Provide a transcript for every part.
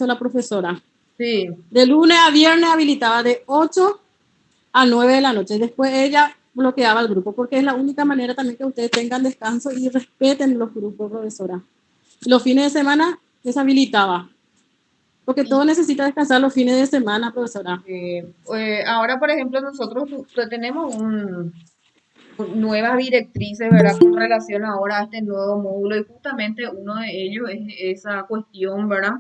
la profesora. Sí. De lunes a viernes habilitaba de 8 a 9 de la noche. Después ella bloqueaba el grupo, porque es la única manera también que ustedes tengan descanso y respeten los grupos, profesora. Los fines de semana deshabilitaba, porque todo necesita descansar los fines de semana, profesora. Ahora, por ejemplo, nosotros tenemos nuevas directrices, ¿verdad? Con relación ahora a este nuevo módulo y justamente uno de ellos es esa cuestión, ¿verdad?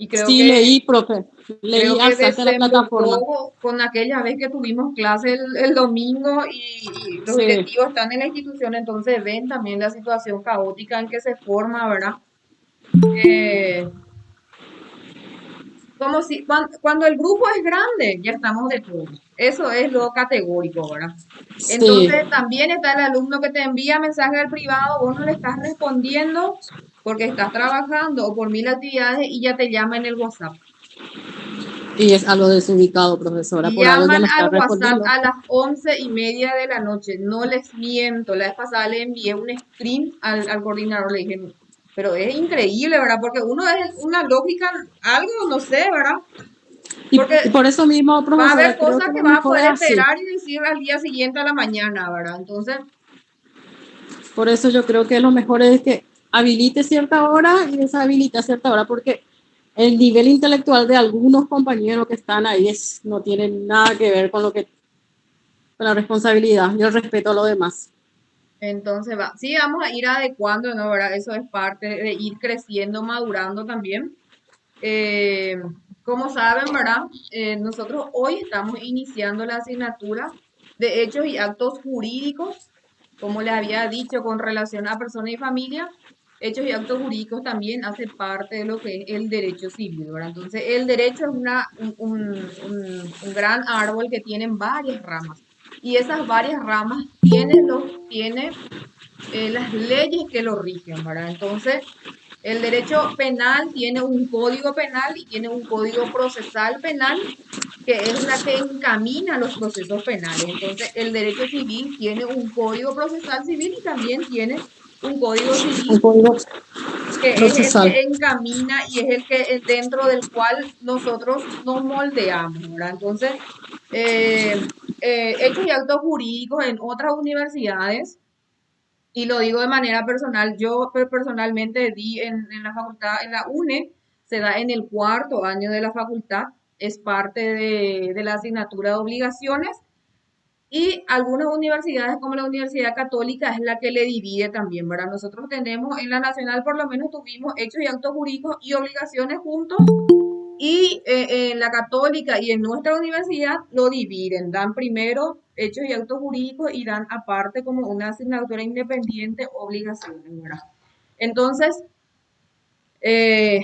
Y Sí, leí, profe. creo Leí que hasta la plataforma. desembocó con aquella vez que tuvimos clase el domingo y los Sí. directivos están en la institución, entonces ven también la situación caótica en que se forma, ¿verdad? Eh, Como si cuando el grupo es grande, ya estamos de todos. Eso es lo categórico, ¿verdad? Sí. Entonces también está el alumno que te envía mensaje al privado, vos no le estás respondiendo porque estás trabajando o por mil actividades y ya te llama en el WhatsApp. Y es algo desubicado, profesora. Por algo ya Llaman no está al WhatsApp respondiendo. a las 11:30 de la noche. No les miento. La vez pasada le envié un screen al coordinador. Le dije, pero es increíble, ¿verdad? Porque uno es una lógica, algo, no sé, ¿verdad? Porque Y por eso mismo, va a profesora, haber creo cosas que que lo va a mejor poder es así. esperar y decir al día siguiente a la mañana, ¿verdad? Entonces, Por eso yo creo que lo mejor es que habilite cierta hora y deshabilite cierta hora, porque el nivel intelectual de algunos compañeros que están ahí no tiene nada que ver con con la responsabilidad. Yo respeto a lo demás. entonces va. Sí, vamos a ir adecuando, ¿no? ¿Verdad? Eso es parte de ir creciendo, madurando también. Eh, Como saben, ¿verdad? Nosotros hoy estamos iniciando la asignatura de hechos y actos jurídicos, como les había dicho, con relación a persona y familia. Hechos y actos jurídicos también hace parte de lo que es el derecho civil, ¿verdad? Entonces, el derecho es un gran árbol que tiene varias ramas. Y esas varias ramas tiene las leyes que lo rigen, ¿verdad? Entonces, el derecho penal tiene un código penal y tiene un código procesal penal, que es la que encamina los procesos penales. Entonces, el derecho civil tiene un código procesal civil y también tiene un código Un civil código que es el procesal. que encamina y es el que dentro del cual nosotros nos moldeamos, ¿verdad? Entonces, eh, hechos y actos jurídicos en otras universidades y lo digo de manera personal, yo personalmente di en la facultad, en la UNE, se da en el cuarto año de la facultad, es parte de la asignatura de obligaciones y algunas universidades como la Universidad Católica es la que le divide también, ¿verdad? Nosotros tenemos en la Nacional por lo menos tuvimos hechos y actos jurídicos y obligaciones juntos y en la católica y en nuestra universidad lo dividen, dan primero hechos y actos jurídicos y dan aparte como una asignatura independiente obligaciones, ¿verdad? Entonces, eh,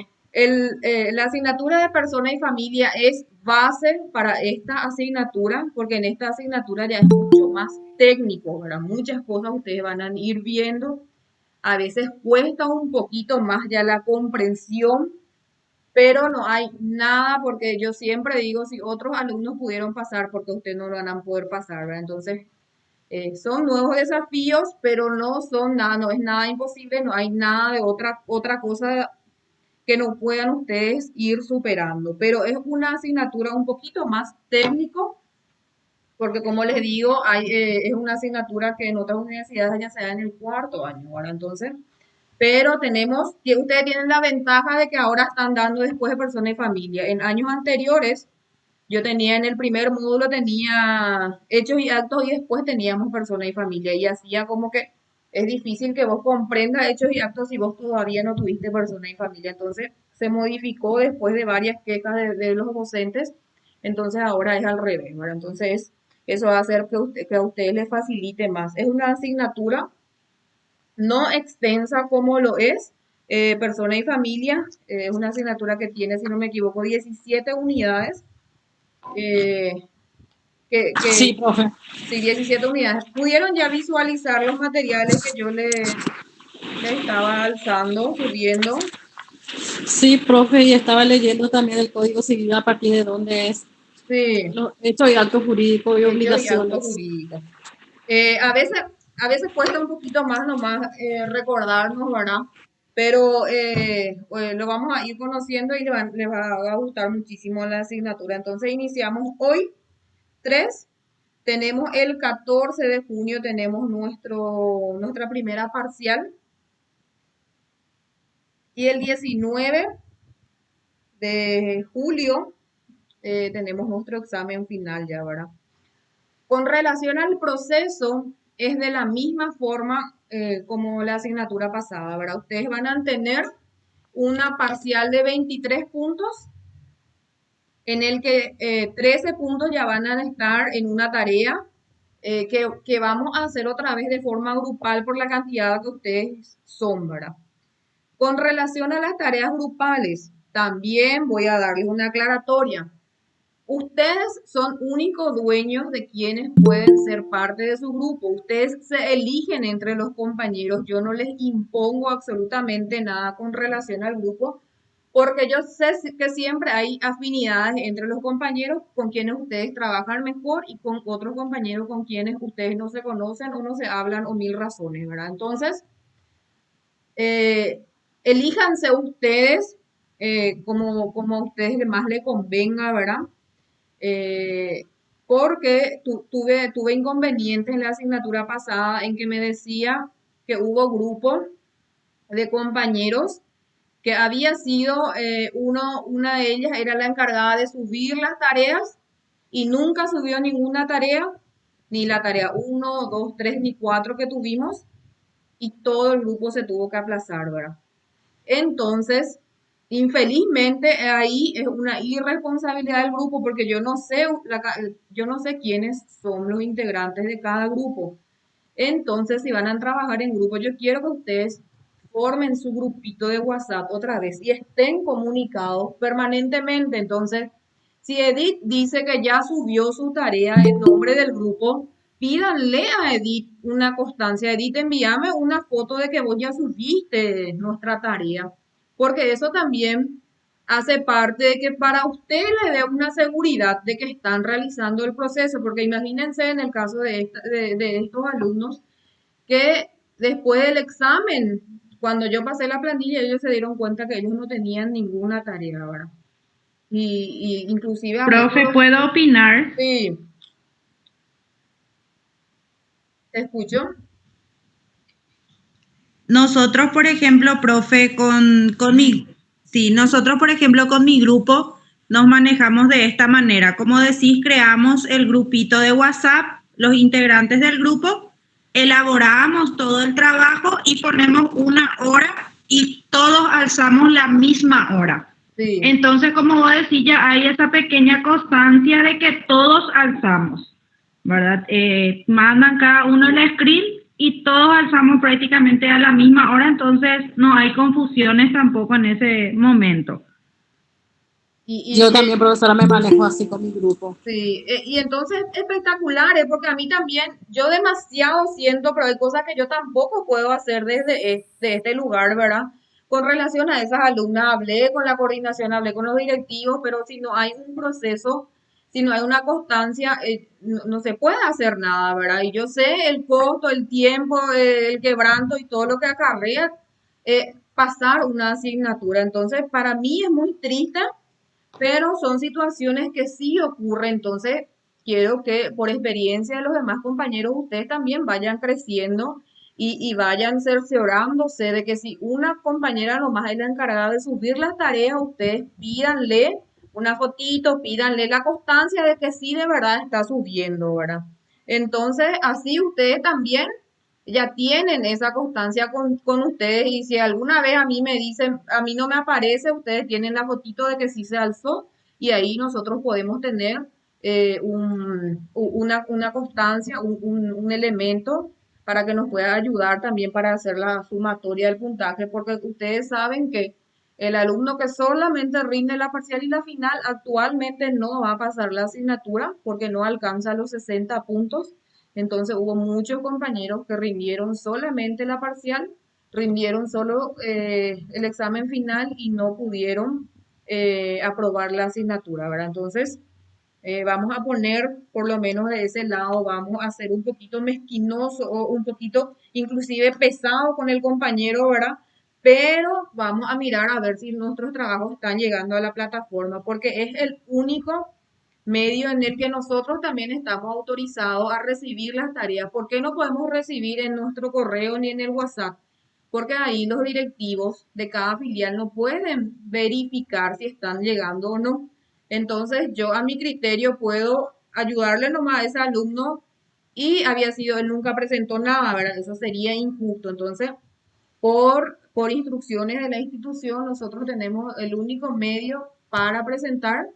la asignatura de persona y familia es base para esta asignatura, porque en esta asignatura ya es mucho más técnico, ¿verdad? Muchas cosas ustedes van a ir viendo. A veces cuesta un poquito más ya la comprensión pero no hay nada porque yo siempre digo, si otros alumnos pudieron pasar, porque ustedes no lo van a poder pasar, ¿verdad? Entonces, son nuevos desafíos, pero no son nada, no es nada imposible, no hay nada de otra cosa que no puedan ustedes ir superando, pero es una asignatura un poquito más técnico, porque como les digo, es una asignatura que en otras universidades ya se da en el cuarto año, ¿verdad? Entonces, pero que ustedes tienen la ventaja de que ahora están dando después de persona y familia. En años anteriores, yo tenía en el primer módulo, tenía hechos y actos y después teníamos persona y familia. Y hacía como que es difícil que vos comprendas hechos y actos si vos todavía no tuviste persona y familia. Entonces, se modificó después de varias quejas de los docentes. Entonces, ahora es al revés, ¿verdad? Entonces, eso va a hacer que a ustedes les facilite más. Es una asignatura no extensa como lo es persona y familia. Es una asignatura que tiene, si no me equivoco, 17 unidades. eh, que Sí, profe. sí, 17 unidades. ¿Pudieron ya visualizar los materiales que yo le estaba alzando, subiendo? Sí, profe, y estaba leyendo también el Código Civil a partir de dónde es Sí, los hechos y actos jurídicos y hechos y actos obligaciones. jurídicos. Eh, a veces, a veces cuesta un poquito más nomás recordarnos, ¿verdad? pero lo vamos a ir conociendo y le va a gustar muchísimo la asignatura. Entonces iniciamos hoy 3. Tenemos el 14 de junio, tenemos nuestra primera parcial. Y el 19 de julio tenemos nuestro examen final ya, ¿verdad? Con relación al proceso, es de la misma forma como la asignatura pasada, ¿verdad? Ustedes van a tener una parcial de 23 puntos en el que 13 puntos ya van a estar en una tarea que vamos a hacer otra vez de forma grupal por la cantidad que ustedes son, ¿verdad? Con relación a las tareas grupales, también voy a darles una aclaratoria. Ustedes son únicos dueños de quienes pueden ser parte de su grupo. Ustedes se eligen entre los compañeros. Yo no les impongo absolutamente nada con relación al grupo, porque yo sé que siempre hay afinidades entre los compañeros con quienes ustedes trabajan mejor y con otros compañeros con quienes ustedes no se conocen o no se hablan o mil razones, ¿verdad? Entonces, eh, elíjanse ustedes como a ustedes más les convenga, ¿verdad? Eh, porque tuve inconvenientes en la asignatura pasada en que me decía que hubo grupos de compañeros que había sido una de ellas era la encargada de subir las tareas y nunca subió ninguna tarea, ni la tarea 1, 2, 3, ni 4 que tuvimos, y todo el grupo se tuvo que aplazar, ¿verdad? Entonces, infelizmente, ahí es una irresponsabilidad del grupo porque yo no sé quiénes son los integrantes de cada grupo. Entonces, si van a trabajar en grupo, yo quiero que ustedes formen su grupito de WhatsApp otra vez y estén comunicados permanentemente. Entonces, si Edith dice que ya subió su tarea en nombre del grupo, pídanle a Edith una constancia. Edith, envíame una foto de que vos ya subiste nuestra tarea, porque eso también hace parte de que para usted le dé una seguridad de que están realizando el proceso, porque imagínense en el caso de estos alumnos que después del examen, cuando yo pasé la plantilla, ellos se dieron cuenta que ellos no tenían ninguna tarea, ¿verdad? Y inclusive a Profe, muchos, ¿puedo opinar? sí, te escucho. Nosotros, por ejemplo, profe, nosotros, por ejemplo, con mi grupo nos manejamos de esta manera. Como decís, creamos el grupito de WhatsApp, los integrantes del grupo, elaboramos todo el trabajo y ponemos una hora y todos alzamos la misma hora. Sí. Entonces, como vos decís, ya hay esa pequeña constancia de que todos alzamos, ¿verdad? Mandan cada uno el screen y todos alzamos prácticamente a la misma hora, entonces no hay confusiones tampoco en ese momento. Yo también, profesora, me manejo así con mi grupo. Sí, y entonces espectacular, porque a mí también, yo demasiado siento, pero hay cosas que yo tampoco puedo hacer desde este lugar, ¿verdad? Con relación a esas alumnas, hablé con la coordinación, hablé con los directivos, pero si no hay un proceso, si no hay una constancia, no se puede hacer nada, ¿verdad? Y yo sé el costo, el tiempo, el quebranto y todo lo que acarrea pasar una asignatura. Entonces, para mí es muy triste, pero son situaciones que sí ocurren. Entonces, quiero que por experiencia de los demás compañeros, ustedes también vayan creciendo y vayan cerciorándose de que si una compañera nomás es la encargada de subir las tareas, ustedes pídanle una fotito, pídanle la constancia de que sí de verdad está subiendo, ¿verdad? Entonces, así ustedes también ya tienen esa constancia con ustedes, y si alguna vez a mí me dicen, a mí no me aparece, ustedes tienen la fotito de que sí se alzó y ahí nosotros podemos tener una constancia, un elemento para que nos pueda ayudar también para hacer la sumatoria del puntaje, porque ustedes saben que el alumno que solamente rinde la parcial y la final actualmente no va a pasar la asignatura porque no alcanza los 60 puntos. Entonces hubo muchos compañeros que rindieron solamente la parcial, rindieron solo el examen final y no pudieron aprobar la asignatura, ¿verdad? Entonces vamos a poner por lo menos de ese lado, vamos a ser un poquito mezquinoso o un poquito inclusive pesado con el compañero, ¿verdad? pero vamos a mirar a ver si nuestros trabajos están llegando a la plataforma, porque es el único medio en el que nosotros también estamos autorizados a recibir las tareas. ¿Por qué no podemos recibir en nuestro correo ni en el WhatsApp? Porque ahí los directivos de cada filial no pueden verificar si están llegando o no. Entonces yo a mi criterio puedo ayudarle nomás a ese alumno y él nunca presentó nada, ¿verdad? Eso sería injusto. Entonces, por instrucciones de la institución, nosotros tenemos el único medio para presentar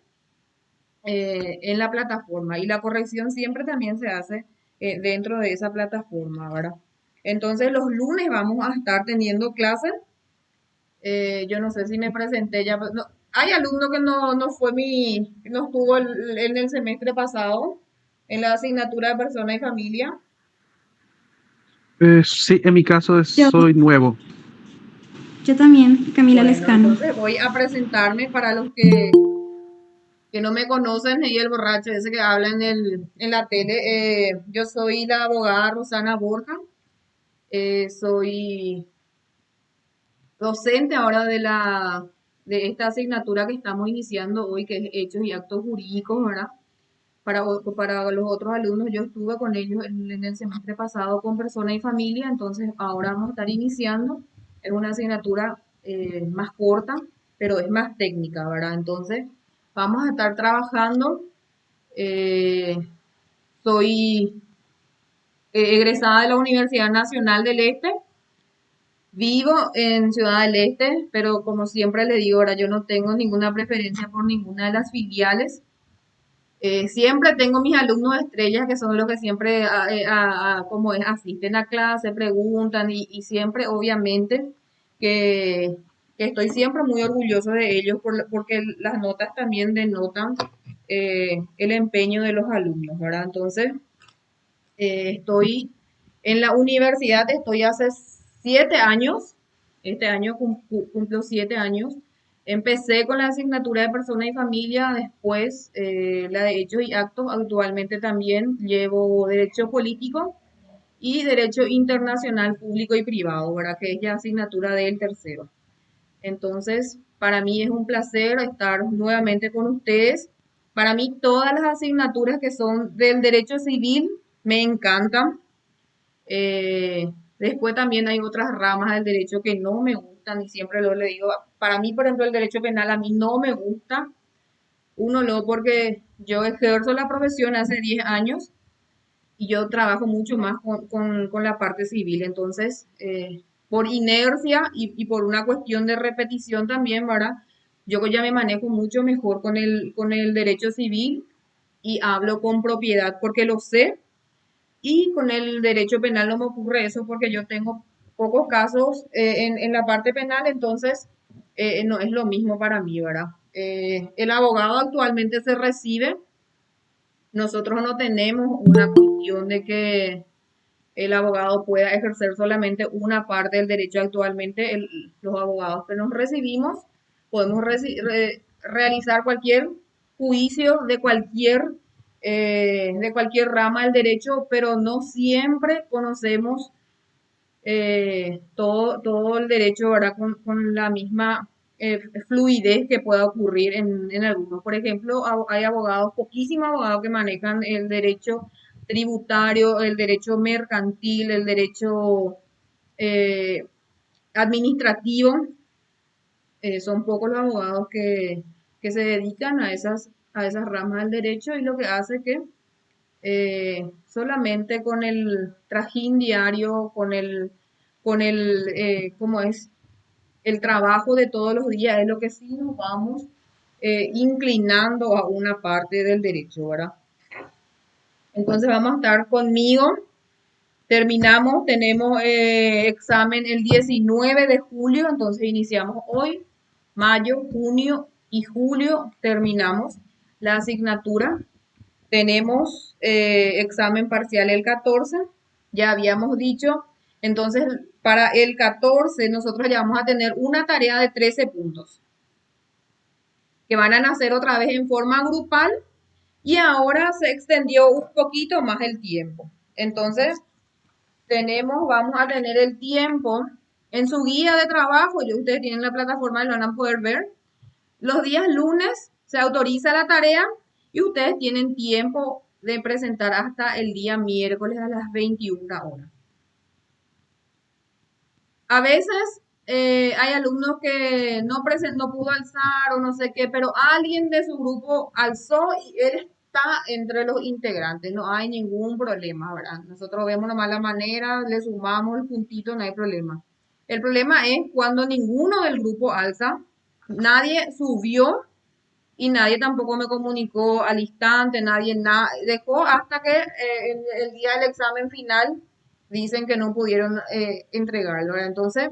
en la plataforma y la corrección siempre también se hace dentro de esa plataforma, ¿verdad? Entonces los lunes vamos a estar teniendo clases. Yo no sé si me presenté ya, no, hay alumno que no estuvo en el semestre pasado en la asignatura de persona y familia. Sí, en mi caso Yo, soy nuevo. yo también, Camila Bueno, Lescano. entonces voy a presentarme para los que no me conocen, y el borracho ese que habla en la tele. Yo soy la abogada Rosana Borja, soy docente ahora de esta asignatura que estamos iniciando hoy, que es Hechos y Actos Jurídicos, ¿verdad? Para los otros alumnos, yo estuve con ellos en el semestre pasado con persona y familia, entonces ahora vamos a estar iniciando. Es una asignatura más corta, pero es más técnica, ¿verdad? Entonces, vamos a estar trabajando. eh, Soy egresada de la Universidad Nacional del Este. Vivo en Ciudad del Este, pero como siempre le digo, ahora yo no tengo ninguna preferencia por ninguna de las filiales. Siempre tengo mis alumnos estrellas que son los que siempre como es, asisten a clase, preguntan y siempre obviamente que, que estoy siempre muy orgulloso de ellos porque las notas también denotan el empeño de los alumnos, ¿verdad? Entonces, estoy en la universidad, estoy hace 7 años, este año cumplo 7 años. Empecé con la asignatura de persona y familia, después la de hechos y actos. Actualmente también llevo derecho político y derecho internacional público y privado, ¿verdad? Que es la asignatura del tercero. Entonces, para mí es un placer estar nuevamente con ustedes. Para mí todas las asignaturas que son del derecho civil me encantan. Después también hay otras ramas del derecho que no me gustan y siempre lo le digo, para mí, por ejemplo, el derecho penal a mí no me gusta. Uno, lo porque yo ejerzo la profesión hace 10 años y yo trabajo mucho más con la parte civil. Entonces, por inercia y por una cuestión de repetición también, ¿verdad? Yo ya me manejo mucho mejor con el derecho civil y hablo con propiedad porque lo sé. Y con el derecho penal no me ocurre eso porque yo tengo pocos casos en la parte penal, entonces no es lo mismo para mí, ¿verdad? El abogado actualmente se recibe. Nosotros no tenemos una cuestión de que el abogado pueda ejercer solamente una parte del derecho. Actualmente los abogados que nos recibimos podemos realizar cualquier juicio de cualquier rama del derecho, pero no siempre conocemos todo el derecho, ¿verdad? Con la misma fluidez que pueda ocurrir en algunos. Por ejemplo, hay abogados, poquísimos abogados que manejan el derecho tributario, el derecho mercantil, el derecho eh, administrativo. Son pocos los abogados que se dedican a esas ramas del derecho y lo que hace que solamente con el trajín diario, ¿cómo es? El trabajo de todos los días es lo que sí nos vamos inclinando a una parte del derecho, ¿verdad? Entonces vamos a estar conmigo. Terminamos, tenemos examen el 19 de julio, entonces iniciamos hoy, mayo, junio y julio terminamos la asignatura. Tenemos examen parcial el 14, ya habíamos dicho. Entonces, para el 14 nosotros ya vamos a tener una tarea de 13 puntos que van a nacer otra vez en forma grupal y ahora se extendió un poquito más el tiempo. Entonces, vamos a tener el tiempo En su guía de trabajo, ustedes tienen la plataforma y lo van a poder ver. Los días lunes se autoriza la tarea y ustedes tienen tiempo de presentar hasta el día miércoles a las 21 horas. A veces hay alumnos que no pudo alzar o no sé qué, pero alguien de su grupo alzó y él está entre los integrantes. No hay ningún problema, ¿verdad? Nosotros vemos nomás la manera, le sumamos el puntito, no hay problema. El problema es cuando ninguno del grupo alza, nadie subió y nadie tampoco me comunicó al instante, nadie dejó hasta que el día del examen final dicen que no pudieron entregarlo, ¿verdad? Entonces,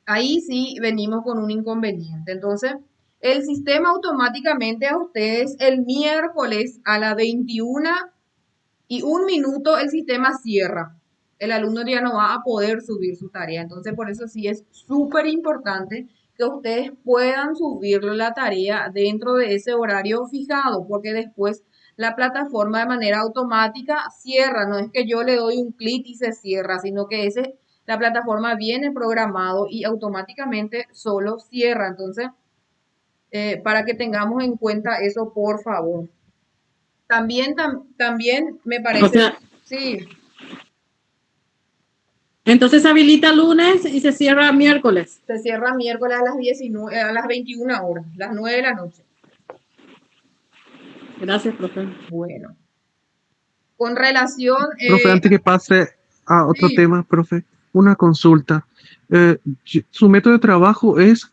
ahí sí venimos con un inconveniente. Entonces, el sistema automáticamente a ustedes el miércoles a las 21:01, el sistema cierra. El alumno ya no va a poder subir su tarea. Entonces, por eso sí es súper importante que ustedes puedan subirlo la tarea dentro de ese horario fijado, porque después la plataforma de manera automática cierra. No es que yo le doy un clic y se cierra, sino que la plataforma viene programado y automáticamente solo cierra. Entonces, para que tengamos en cuenta eso, por favor. También me O parece, sea, sí, entonces se habilita lunes y se cierra miércoles. se cierra miércoles a las 19, a las 21 horas, las 9 de la noche. Gracias, profe. Bueno, con relación, Profe, antes que pase a otro sí, tema, profe, una consulta. Su método de trabajo es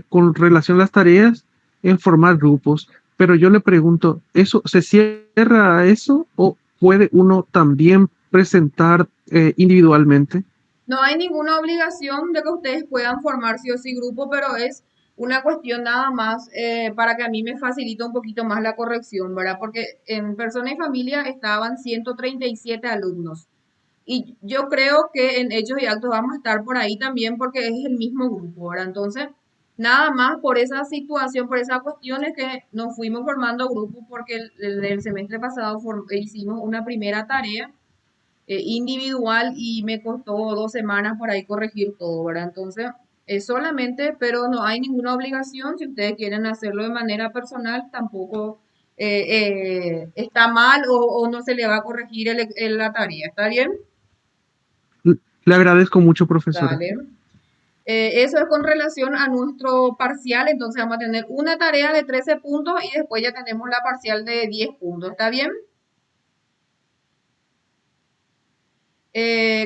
con relación a las tareas en formar grupos, pero yo le pregunto, ¿eso se cierra a eso o puede uno también presentar individualmente? no hay ninguna obligación de que ustedes puedan formar sí o sí grupo, pero es una cuestión nada más para que a mí me facilite un poquito más la corrección, ¿verdad? Porque en persona y familia estaban 137 alumnos. Y yo creo que en Hechos y Actos vamos a estar por ahí también porque es el mismo grupo, ¿verdad? Entonces, nada más por esa situación, por esas cuestiones que nos fuimos formando grupos porque el semestre pasado hicimos una primera tarea individual y me costó 2 semanas por ahí corregir todo, ¿verdad? Entonces, es solamente, pero no hay ninguna obligación. Si ustedes quieren hacerlo de manera personal, tampoco está mal o no se le va a corregir la tarea. ¿Está bien? Le agradezco mucho, profesora. Dale. Eso es con relación a nuestro parcial, entonces vamos a tener una tarea de 13 puntos y después ya tenemos la parcial de 10 puntos, ¿está bien?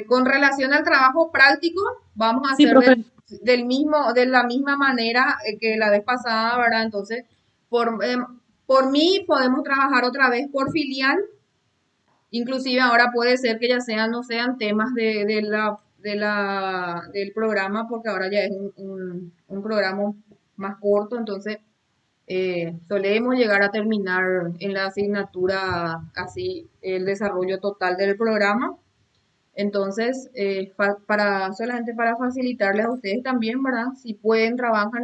Con relación al trabajo práctico, vamos a Sí, hacer profe. de la misma manera que la vez pasada, ¿verdad? Entonces, por mí podemos trabajar otra vez por filial. Inclusive ahora puede ser que ya no sean temas del programa, porque ahora ya es un programa más corto, entonces solemos llegar a terminar en la asignatura así el desarrollo total del programa. Entonces, solamente para facilitarles a ustedes también, ¿verdad? Si pueden, trabajan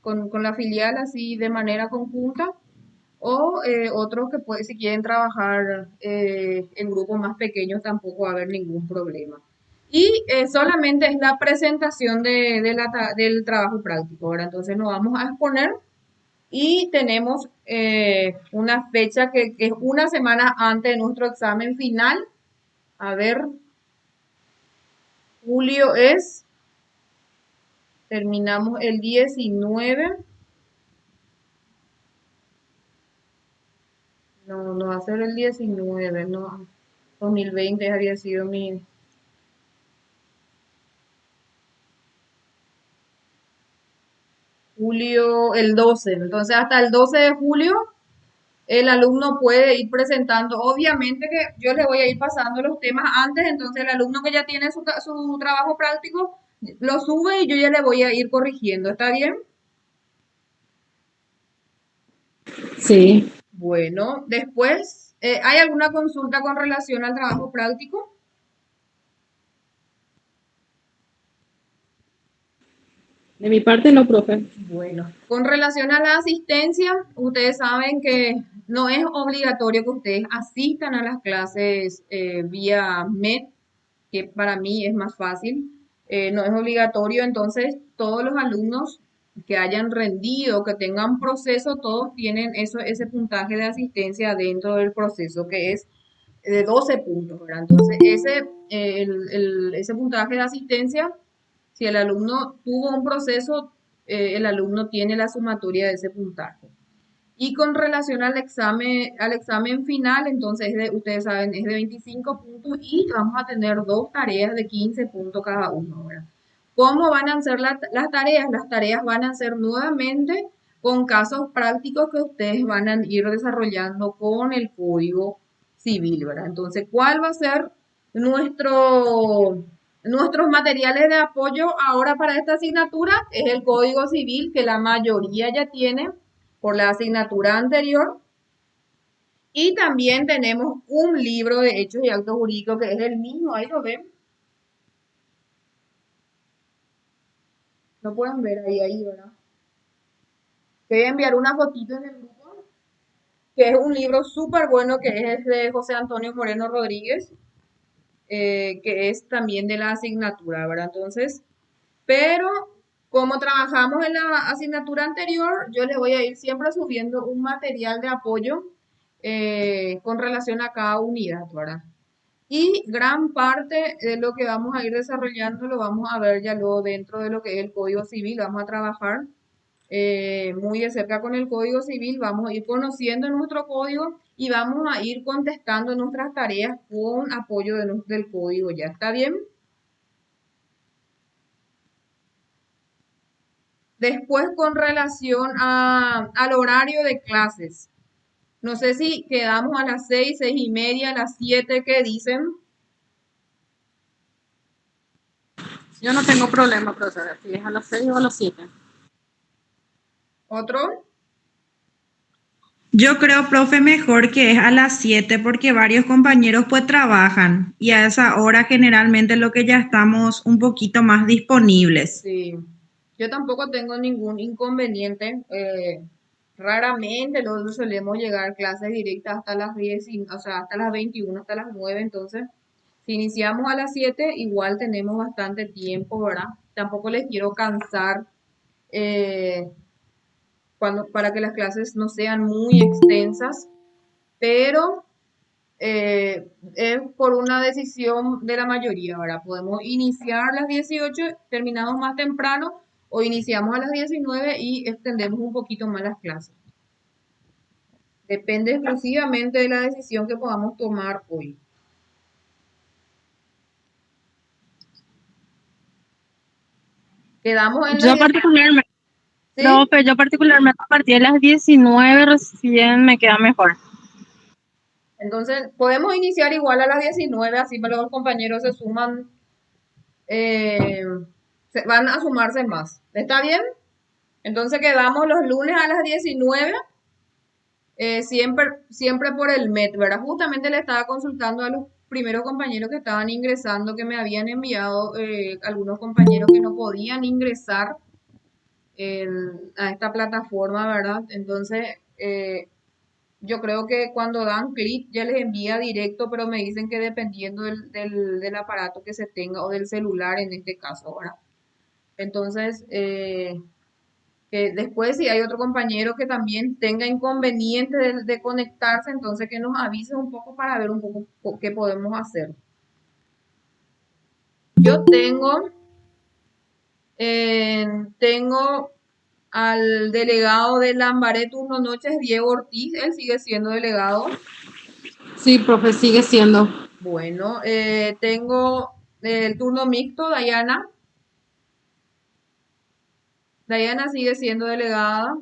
con la filial así de manera conjunta o otros que si quieren trabajar en grupos más pequeños tampoco va a haber ningún problema. Y solamente es la presentación del trabajo práctico, ¿verdad? Entonces nos vamos a exponer y tenemos una fecha que es una semana antes de nuestro examen final. A ver, julio terminamos el 19. No va a ser el 19, no. 2020 había sido mi... Julio, el 12. Entonces, hasta el 12 de julio, el alumno puede ir presentando. Obviamente que yo le voy a ir pasando los temas antes, entonces el alumno que ya tiene su trabajo práctico lo sube y yo ya le voy a ir corrigiendo. ¿Está bien? Sí. Bueno, después, ¿hay alguna consulta con relación al trabajo práctico? De mi parte no, profe. Bueno, con relación a la asistencia, ustedes saben que no es obligatorio que ustedes asistan a las clases vía MET, que para mí es más fácil. no es obligatorio, entonces todos los alumnos que hayan rendido, que tengan proceso, todos tienen ese puntaje de asistencia dentro del proceso, que es de 12 puntos, ¿verdad? Entonces, ese puntaje de asistencia, si el alumno tuvo un proceso, el alumno tiene la sumatoria de ese puntaje. Y con relación al examen final, entonces ustedes saben, es de 25 puntos y vamos a tener 2 tareas de 15 puntos cada uno, ¿verdad? ¿Cómo van a ser las tareas? Las tareas van a ser nuevamente con casos prácticos que ustedes van a ir desarrollando con el Código Civil, ¿verdad? Entonces, ¿cuál va a ser nuestros materiales de apoyo ahora para esta asignatura? Es el Código Civil, que la mayoría ya tiene por la asignatura anterior. Y también tenemos un libro de hechos y actos jurídicos que es el mismo, ahí lo ven. No pueden ver ahí, ¿verdad? Te voy a enviar una fotito en el grupo, que es un libro súper bueno, que es de José Antonio Moreno Rodríguez, que es también de la asignatura, ¿verdad? Entonces, pero como trabajamos en la asignatura anterior, yo les voy a ir siempre subiendo un material de apoyo con relación a cada unidad, ¿verdad? Y gran parte de lo que vamos a ir desarrollando lo vamos a ver ya luego dentro de lo que es el Código Civil. Vamos a trabajar muy de cerca con el Código Civil, vamos a ir conociendo nuestro código y vamos a ir contestando nuestras tareas con apoyo del código. ¿Ya está bien? Después, con relación al horario de clases. No sé si quedamos a las 6, 6:30, a las 7, ¿qué dicen? Yo no tengo problema, profesora, si es a las 6 o a las 7. ¿Otro? Yo creo, profe, mejor que es a las 7 porque varios compañeros pues trabajan y a esa hora generalmente lo que ya estamos un poquito más disponibles. Sí, yo tampoco tengo ningún inconveniente. Raramente nosotros solemos llegar a clases directas hasta las 10, o sea, hasta las 21, hasta las 9. Entonces, si iniciamos a las 7, igual tenemos bastante tiempo, ¿verdad? Tampoco les quiero cansar eh, para que las clases no sean muy extensas, pero es por una decisión de la mayoría, ¿verdad? Podemos iniciar a las 18, terminamos más temprano, o iniciamos a las 19 y extendemos un poquito más las clases. Depende exclusivamente de la decisión que podamos tomar hoy. Quedamos en Yo particularmente, ¿Sí? profe, yo particularmente a partir de las 19 recién me queda mejor. Entonces, podemos iniciar igual a las 19, así los compañeros se suman, van a sumarse más. ¿Está bien? Entonces quedamos los lunes a las 19, siempre por el MET, ¿verdad? Justamente le estaba consultando a los primeros compañeros que estaban ingresando, que me habían enviado algunos compañeros que no podían ingresar a esta plataforma, ¿verdad? Entonces, yo creo que cuando dan clic ya les envía directo, pero me dicen que dependiendo del aparato que se tenga o del celular en este caso, ¿verdad? Entonces, que después si hay otro compañero que también tenga inconveniente de conectarse, entonces que nos avise un poco para ver un poco qué podemos hacer. Yo tengo al delegado de Lambaré turno noches, Diego Ortiz, él sigue siendo delegado. Sí, profe, sigue siendo. Bueno, tengo el turno mixto, Dayana. Dayana sigue siendo delegada.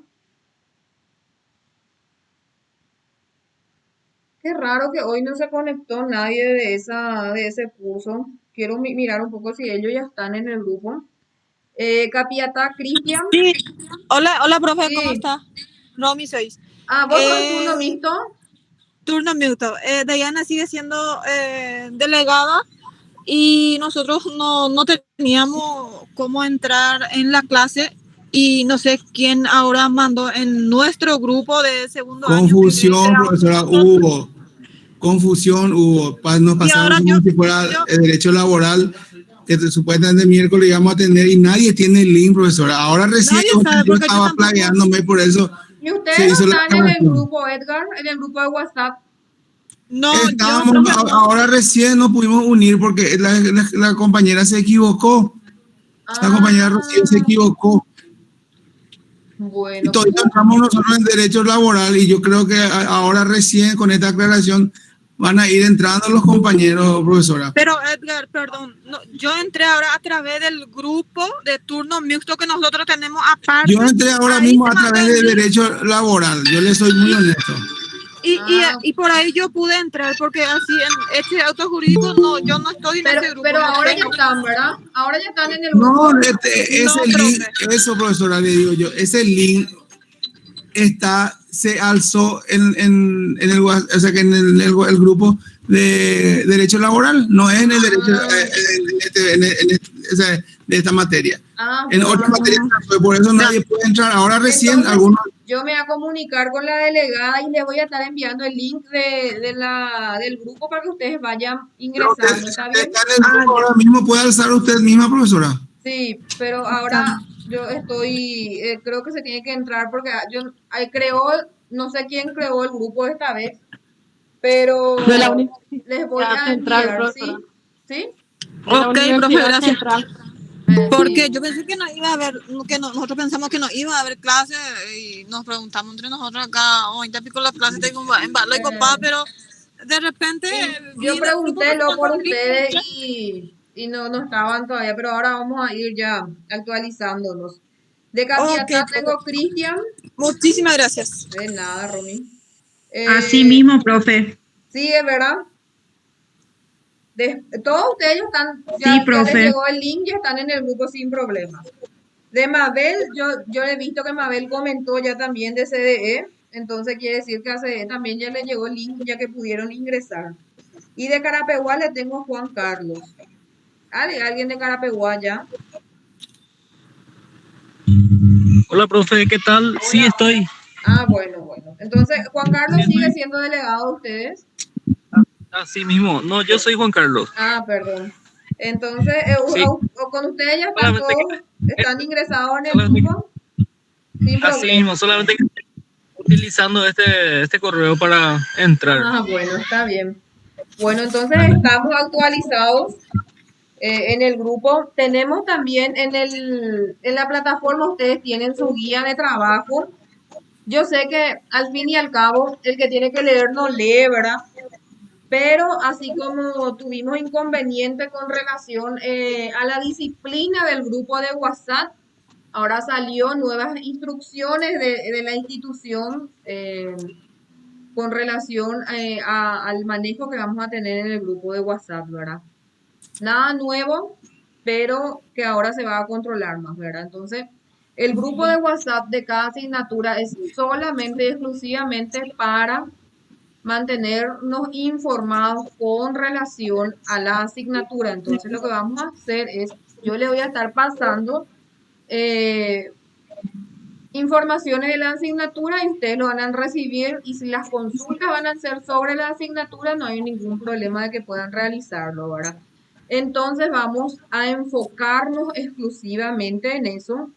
Qué raro que hoy no se conectó nadie de ese curso. Quiero mirar un poco si ellos ya están en el grupo. Capiatá, Cristian. Sí, hola profe, ¿cómo Sí. está? Romy 6. ¿Vos sos turno mixto? Turno mixto. Diana sigue siendo delegada y nosotros no teníamos cómo entrar en la clase y no sé quién ahora mandó en nuestro grupo de segundo año. Confusión, profesora, Confusión hubo. Nos pasaron como si fuera el derecho laboral que supuestamente miércoles íbamos a tener y nadie tiene el link, profesora. Ahora recién Nadie yo sabe, porque yo estaba tampoco. planeándome, por eso ¿Y se ustedes no hizo la están en el aclaración. grupo, Edgar? En el grupo de WhatsApp. No, yo, Estábamos, profe, no. ahora recién nos pudimos unir porque la compañera se equivocó. La compañera Rocío se Ah, equivocó. Y bueno. todavía entramos nosotros en derecho laboral y yo creo que ahora recién con esta aclaración van a ir entrando los compañeros, profesora. Pero Edgar, perdón, no, yo entré ahora a través del grupo de turno mixto que nosotros tenemos aparte. Yo entré ahora Ahí mismo te a mandé través un de link derecho laboral. Yo le soy muy honesto. Ah, y por ahí yo pude entrar, porque así en este auto jurídico no, yo no estoy en ese grupo, pero no ahora ya tengo. están, ¿verdad? Ahora ya están en el No, grupo. ese No, link, profe. eso, profesora, le digo yo, ese link se alzó en el, o sea, que en el grupo de derecho laboral, no es en el derecho o sea, de esta materia. En Bueno. otra materia, por eso nadie puede entrar. Ahora recién Entonces, algunos. yo me voy a comunicar con la delegada y le voy a estar enviando el link del grupo para que ustedes vayan Pero usted, ingresando. si ¿Está usted bien? está en el grupo ahora mismo, puede alzar usted misma, profesora. Sí, pero ahora yo estoy, creo que se tiene que entrar porque no sé quién creó el grupo esta vez, pero De la les voy Universidad a Central, enviar, profesora. ¿sí? ¿Sí? De la Ok, profe, Universidad gracias. Central. Porque yo pensé que no iba a haber, nosotros pensamos que no iba a haber clase y nos preguntamos entre nosotros acá, o ya pico la clase tengo en bala y copa, pero de repente Sí, vi yo en el grupo que pregunté me lo por mandó un link y ustedes entré. y no estaban todavía, pero ahora vamos a ir ya actualizándonos. De Ok, Capiatá profe. tengo Cristian. Muchísimas gracias. De nada, Romy. Así Eh, mismo, profe. sí, es verdad. Todos ustedes están, Sí, ya les profe. llegó el link y están en el grupo sin problemas. De Mabel, yo he visto que Mabel comentó ya también de CDE, entonces quiere decir que a CDE también ya le llegó el link ya que pudieron ingresar. Y de Carapeguá le tengo a Juan Carlos. ¿Alguien de Carapeguá ya? Hola, profe, ¿qué tal? Sí, Hola. estoy. Bueno. Entonces, Juan Carlos Sí, sigue estoy. siendo delegado de ustedes. Así mismo. No, yo soy Juan Carlos. Perdón. Entonces, Sí, o con ustedes ya están solamente todos, están ingresados en el solamente que- grupo sin así problema. mismo, solamente que estoy utilizando este correo para entrar. Bueno, está bien. Bueno, entonces estamos actualizados en el grupo. Tenemos también en la plataforma, ustedes tienen su guía de trabajo. Yo sé que al fin y al cabo, el que tiene que leer no lee, ¿verdad? Pero así como tuvimos inconveniente con relación a la disciplina del grupo de WhatsApp, ahora salió nuevas instrucciones de la institución con relación al manejo que vamos a tener en el grupo de WhatsApp, ¿verdad? Nada nuevo, pero que ahora se va a controlar más, ¿verdad? Entonces, el grupo de WhatsApp de cada asignatura es solamente y exclusivamente para mantenernos informados con relación a la asignatura. Entonces, lo que vamos a hacer es, yo le voy a estar pasando eh, informaciones de la asignatura y ustedes lo van a recibir y si las consultas van a ser sobre la asignatura, no hay ningún problema de que puedan realizarlo, ¿verdad? Entonces vamos a enfocarnos exclusivamente en eso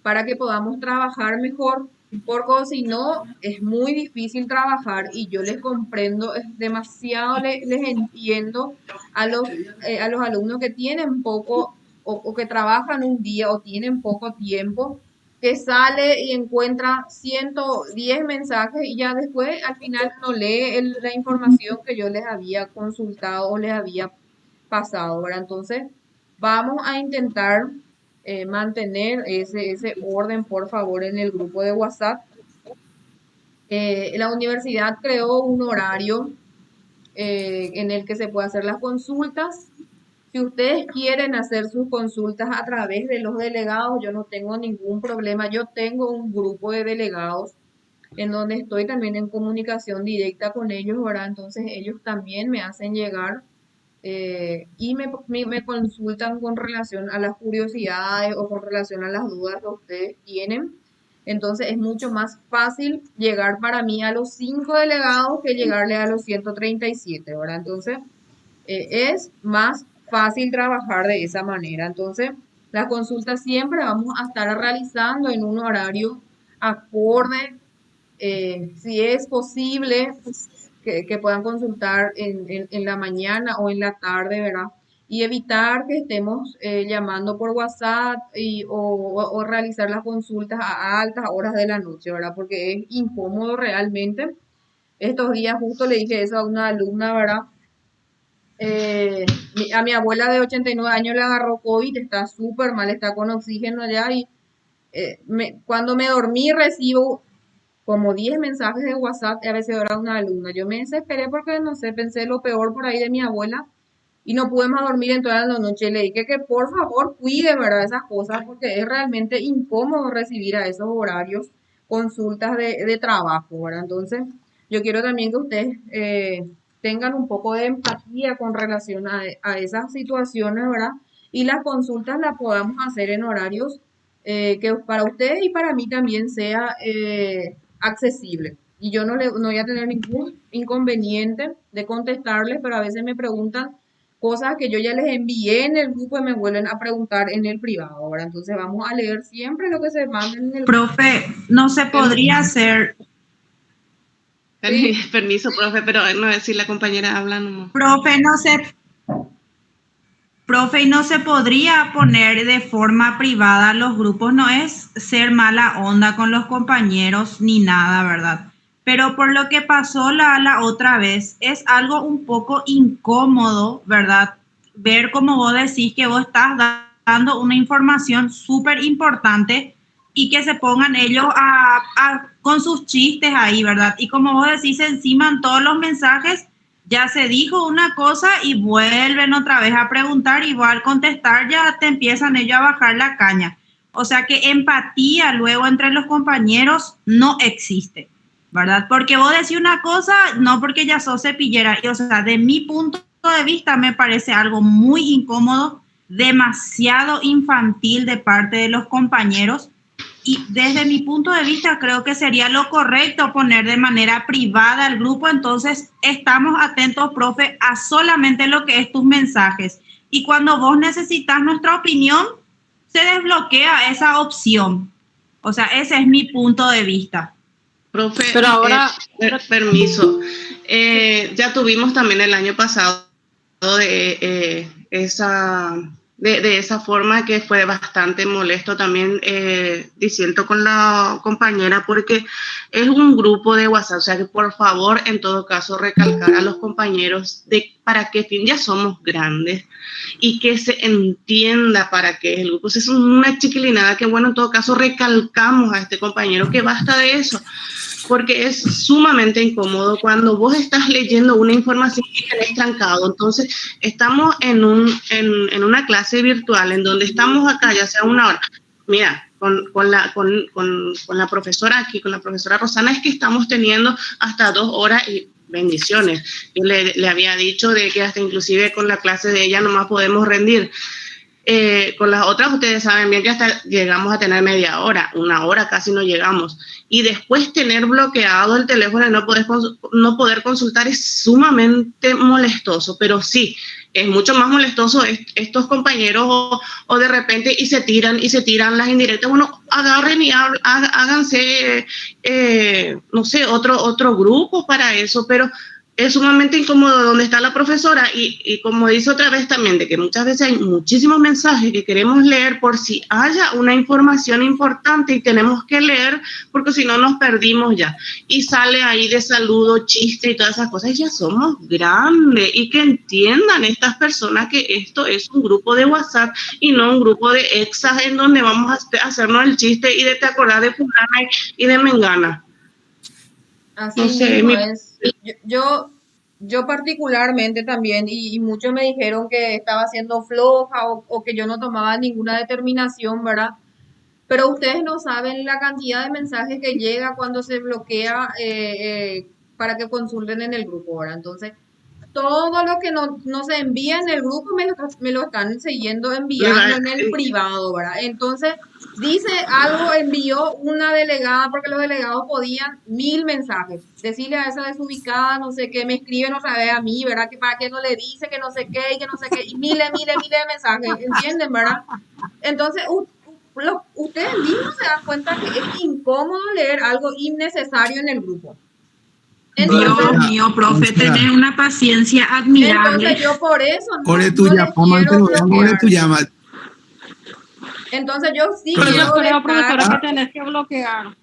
para que podamos trabajar mejor, porque si no es muy difícil trabajar y yo les comprendo, es demasiado, les entiendo a los alumnos que tienen poco o que trabajan un día o tienen poco tiempo que sale y encuentra 110 mensajes y ya después al final no lee la información que yo les había consultado o les había pasado, ¿verdad? Entonces, vamos a intentar mantener ese orden, por favor, en el grupo de WhatsApp. La universidad creó un horario en el que se puede hacer las consultas. Si ustedes quieren hacer sus consultas a través de los delegados, yo no tengo ningún problema. Yo tengo un grupo de delegados en donde estoy también en comunicación directa con ellos, ¿verdad? Entonces ellos también me hacen llegar y me consultan con relación a las curiosidades o con relación a las dudas que ustedes tienen. Entonces es mucho más fácil llegar para mí a los 5 delegados que llegarle a los 137, ¿verdad? Entonces es más fácil trabajar de esa manera. Entonces, las consultas siempre vamos a estar realizando en un horario acorde, si es posible que puedan consultar en la mañana o en la tarde, ¿verdad? Y evitar que estemos llamando por WhatsApp o realizar las consultas a altas horas de la noche, ¿verdad? Porque es incómodo realmente. Estos días justo le dije eso a una alumna, ¿verdad? A mi abuela de 89 años le agarró COVID, está súper mal, está con oxígeno allá y cuando me dormí recibo como 10 mensajes de WhatsApp y a veces era una alumna. Yo me desesperé porque, no sé, pensé lo peor por ahí de mi abuela y no pude más dormir en toda la noche. Le dije que por favor cuide, ¿verdad? Esas cosas porque es realmente incómodo recibir a esos horarios consultas de trabajo, ¿verdad? Entonces, yo quiero también que ustedes tengan un poco de empatía con relación a esas situaciones, ¿verdad? Y las consultas las podamos hacer en horarios que para ustedes y para mí también sea accesible. Y yo no voy a tener ningún inconveniente de contestarles, pero a veces me preguntan cosas que yo ya les envié en el grupo y me vuelven a preguntar en el privado. Ahora, entonces vamos a leer siempre lo que se manda en el grupo. Profe, no se podría hacer. Sí. Permiso, profe, pero no es si la compañera habla nomás. Profe, y no se podría poner de forma privada los grupos, no es ser mala onda con los compañeros ni nada, ¿verdad? Pero por lo que pasó la otra vez, es algo un poco incómodo, ¿verdad? Ver como vos decís que vos estás dando una información súper importante y que se pongan ellos con sus chistes ahí, ¿verdad? Y como vos decís, encima en todos los mensajes ya se dijo una cosa y vuelven otra vez a preguntar, igual contestar, ya te empiezan ellos a bajar la caña. O sea que empatía luego entre los compañeros no existe, ¿verdad? Porque vos decís una cosa, no porque ya sos cepillera. Y, o sea, de mi punto de vista me parece algo muy incómodo, demasiado infantil de parte de los compañeros. Y desde mi punto de vista creo que sería lo correcto poner de manera privada el grupo. Entonces estamos atentos, profe, a solamente lo que es tus mensajes. Y cuando vos necesitas nuestra opinión, se desbloquea esa opción. O sea, ese es mi punto de vista. Profe, Pero ahora, permiso. Ya tuvimos también el año pasado de esa forma que fue bastante molesto también, diciendo con la compañera, porque es un grupo de WhatsApp, o sea que por favor, en todo caso, recalcar a los compañeros de para qué fin ya somos grandes y que se entienda para qué es el grupo. Es una chiquilinada que, bueno, en todo caso, recalcamos a este compañero que basta de eso, porque es sumamente incómodo cuando vos estás leyendo una información y tenés trancado. Entonces, estamos en una clase virtual en donde estamos acá, ya sea una hora. Mira, con la profesora aquí, con la profesora Rosana, es que estamos teniendo hasta 2 horas y bendiciones. Yo le había dicho de que hasta inclusive con la clase de ella nomás podemos rendir. Con las otras ustedes saben bien que hasta llegamos a tener media hora, 1 hora casi no llegamos. Y después tener bloqueado el teléfono y no poder consultar es sumamente molestoso, pero sí, es mucho más molestoso estos compañeros o de repente y se tiran las indirectas. Bueno, agarren y háganse, no sé, otro grupo para eso, pero es sumamente incómodo donde está la profesora y como dice otra vez también, de que muchas veces hay muchísimos mensajes que queremos leer por si haya una información importante y tenemos que leer porque si no nos perdimos ya. Y sale ahí de saludo, chiste y todas esas cosas. Ya somos grandes y que entiendan estas personas que esto es un grupo de WhatsApp y no un grupo de exas en donde vamos a hacernos el chiste y de te acordar de fulana y de mengana. Así No sé, mismo es. Yo particularmente también, y muchos me dijeron que estaba siendo floja o que yo no tomaba ninguna determinación, ¿verdad? Pero ustedes no saben la cantidad de mensajes que llega cuando se bloquea para que consulten en el grupo, ¿verdad? Entonces, todo lo que no se envía en el grupo me lo están siguiendo enviando en el privado, ¿verdad? Entonces, dice algo, envió una delegada, porque los delegados podían 1000 mensajes. Decirle a esa desubicada, no sé qué, me escriben otra vez a mí, ¿verdad? Que para qué no le dice, que no sé qué, y que no sé qué, y miles de mensajes, ¿entienden, verdad? Entonces, ustedes mismos se dan cuenta que es incómodo leer algo innecesario en el grupo. Entonces, Dios mío, profe, tenés una paciencia admirable. Entonces yo por eso no les quiero bloquear. Entonces yo sí Pero quiero yo creo, dejar, profesora, que tenés que bloquear.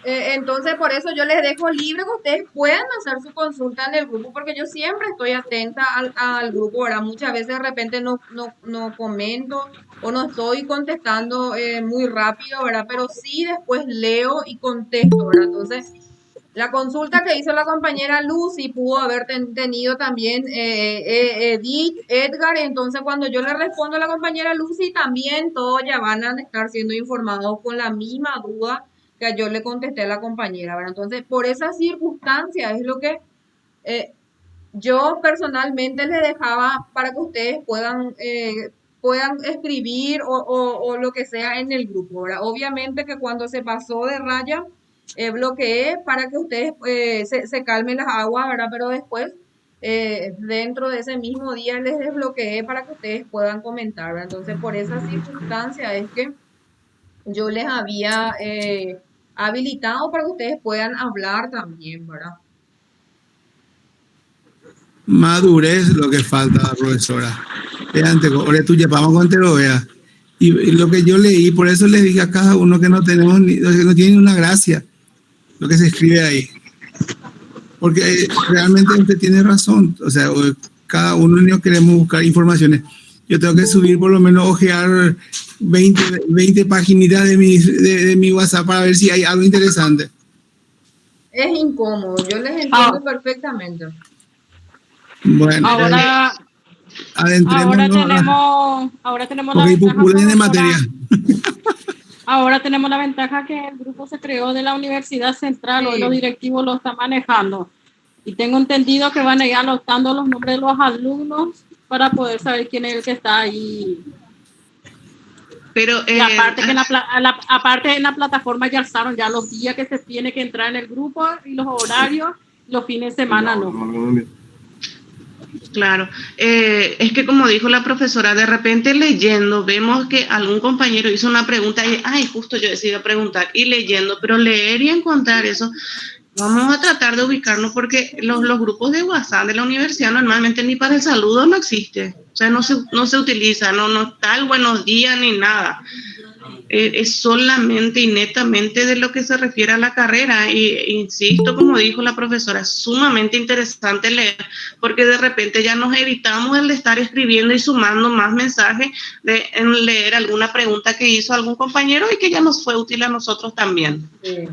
entonces por eso yo les dejo libre que ustedes puedan hacer su consulta en el grupo, porque yo siempre estoy atenta al grupo, ¿verdad? Muchas veces de repente no comento o no estoy contestando muy rápido, ¿verdad? Pero sí después leo y contesto, ¿verdad? Entonces, la consulta que hizo la compañera Lucy pudo haber tenido también Edith, Edgar, entonces cuando yo le respondo a la compañera Lucy, también todos ya van a estar siendo informados con la misma duda que yo le contesté a la compañera, ¿verdad? Entonces, por esas circunstancias es lo que yo personalmente les dejaba para que ustedes puedan escribir o lo que sea en el grupo, ¿verdad? Obviamente que cuando se pasó de raya, bloqueé para que ustedes se calmen las aguas, ¿verdad? Pero después, dentro de ese mismo día, les desbloqueé para que ustedes puedan comentar, ¿verdad? Entonces, por esa circunstancia es que yo les había habilitado para que ustedes puedan hablar también, ¿verdad? Madurez lo que falta, profesora. Ahora tú ya vamos con vea. Y lo que yo leí, por eso les dije a cada uno que no tenemos que no tienen una gracia lo que se escribe ahí. Porque realmente usted tiene razón. O sea, cada uno no queremos buscar informaciones. Yo tengo que subir, por lo menos, ojear 20 paginitas de mi WhatsApp para ver si hay algo interesante. Es incómodo, yo les entiendo perfectamente. Bueno, ahora tenemos la ventaja, de materia. Ahora tenemos la ventaja que el grupo se creó de la Universidad Central, hoy los directivos lo están manejando. Y tengo entendido que van a ir anotando los nombres de los alumnos para poder saber quién es el que está ahí. Pero, y aparte que aparte en la plataforma ya alzaron ya los días que se tiene que entrar en el grupo y los horarios, los fines de semana no. Claro, es que como dijo la profesora, de repente leyendo vemos que algún compañero hizo una pregunta y, justo yo decidí preguntar y leyendo, pero leer y encontrar eso, vamos a tratar de ubicarnos porque los grupos de WhatsApp de la universidad normalmente ni para el saludo no existe, o sea, no se utiliza, no está el buenos días ni nada. Es solamente y netamente de lo que se refiere a la carrera y insisto, como dijo la profesora, es sumamente interesante leer porque de repente ya nos evitamos el de estar escribiendo y sumando más mensajes en leer alguna pregunta que hizo algún compañero y que ya nos fue útil a nosotros también. Sí.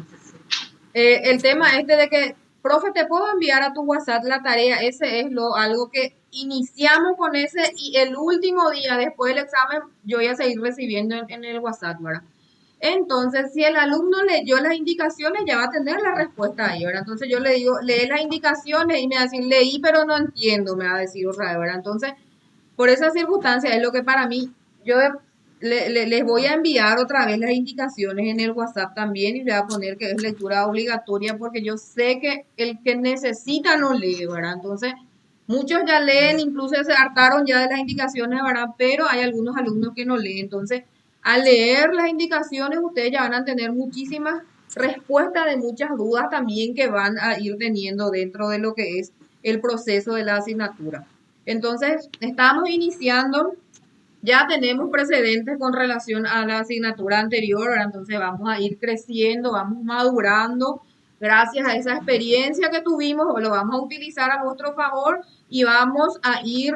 El tema de que, profe, te puedo enviar a tu WhatsApp la tarea, ese es algo que iniciamos con ese y el último día después del examen yo voy a seguir recibiendo en el WhatsApp, ¿verdad? Entonces, si el alumno leyó las indicaciones, ya va a tener la respuesta ahí, ¿verdad? Entonces yo le digo, lee las indicaciones y me va a decir, leí pero no entiendo, me va a decir otra vez, ¿verdad? Entonces, por esa circunstancia es lo que para mí, yo les voy a enviar otra vez las indicaciones en el WhatsApp también y le voy a poner que es lectura obligatoria porque yo sé que el que necesita no lee, ¿verdad? Entonces, muchos ya leen, incluso se hartaron ya de las indicaciones, ¿verdad? Pero hay algunos alumnos que no leen. Entonces, al leer las indicaciones, ustedes ya van a tener muchísimas respuestas de muchas dudas también que van a ir teniendo dentro de lo que es el proceso de la asignatura. Entonces, estamos iniciando, ya tenemos precedentes con relación a la asignatura anterior, ¿verdad? Entonces vamos a ir creciendo, vamos madurando. Gracias a esa experiencia que tuvimos, lo vamos a utilizar a nuestro favor y vamos a ir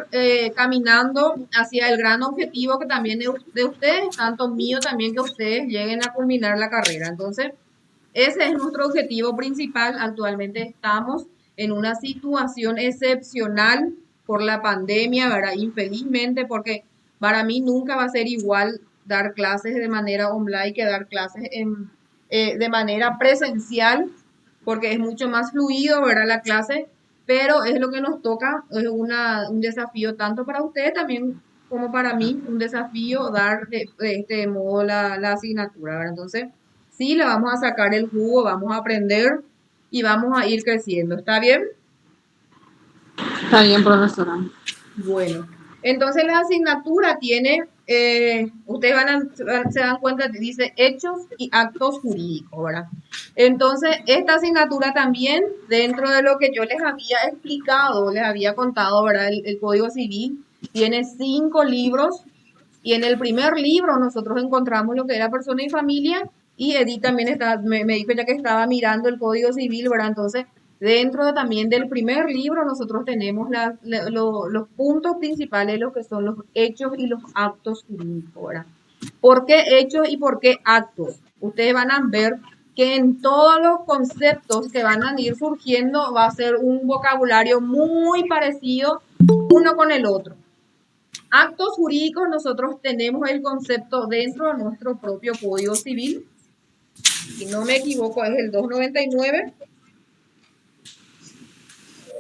caminando hacia el gran objetivo que también de ustedes, tanto mío también, que ustedes lleguen a culminar la carrera. Entonces, ese es nuestro objetivo principal. Actualmente estamos en una situación excepcional por la pandemia, ¿verdad? Infelizmente, porque para mí nunca va a ser igual dar clases de manera online que dar clases de manera presencial, porque es mucho más fluido, ¿verdad? La clase. pero es lo que nos toca, es un desafío tanto para ustedes también como para mí, un desafío dar de este modo la asignatura, ¿verdad? Entonces, sí, le vamos a sacar el jugo, vamos a aprender y vamos a ir creciendo. ¿Está bien? Está bien, profesora. Bueno, entonces la asignatura tiene, ustedes se dan cuenta, dice hechos y actos jurídicos, ¿verdad? Entonces, esta asignatura también, dentro de lo que yo les había explicado, les había contado, ¿verdad? El Código Civil tiene 5 libros y en el primer libro nosotros encontramos lo que era persona y familia y Edith también me dijo ya que estaba mirando el Código Civil, ¿verdad? Entonces, también del primer libro nosotros tenemos los puntos principales, lo que son los hechos y los actos jurídicos, ¿verdad? ¿Por qué hechos y por qué actos? Ustedes van a ver que en todos los conceptos que van a ir surgiendo va a ser un vocabulario muy parecido uno con el otro. Actos jurídicos, nosotros tenemos el concepto dentro de nuestro propio Código Civil. Si no me equivoco, es el 299.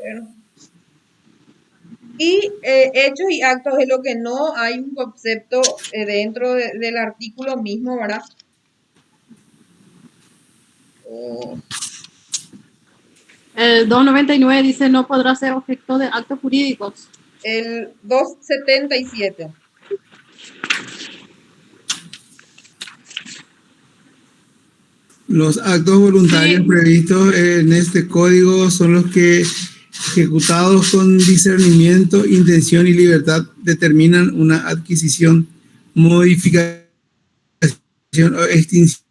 Bueno. Y hechos y actos es lo que no hay un concepto dentro del artículo mismo, ¿verdad? El 299 dice no podrá ser objeto de actos jurídicos. El 277. Los actos voluntarios previstos en este código son los que, ejecutados con discernimiento, intención y libertad, determinan una adquisición, modificación o extinción.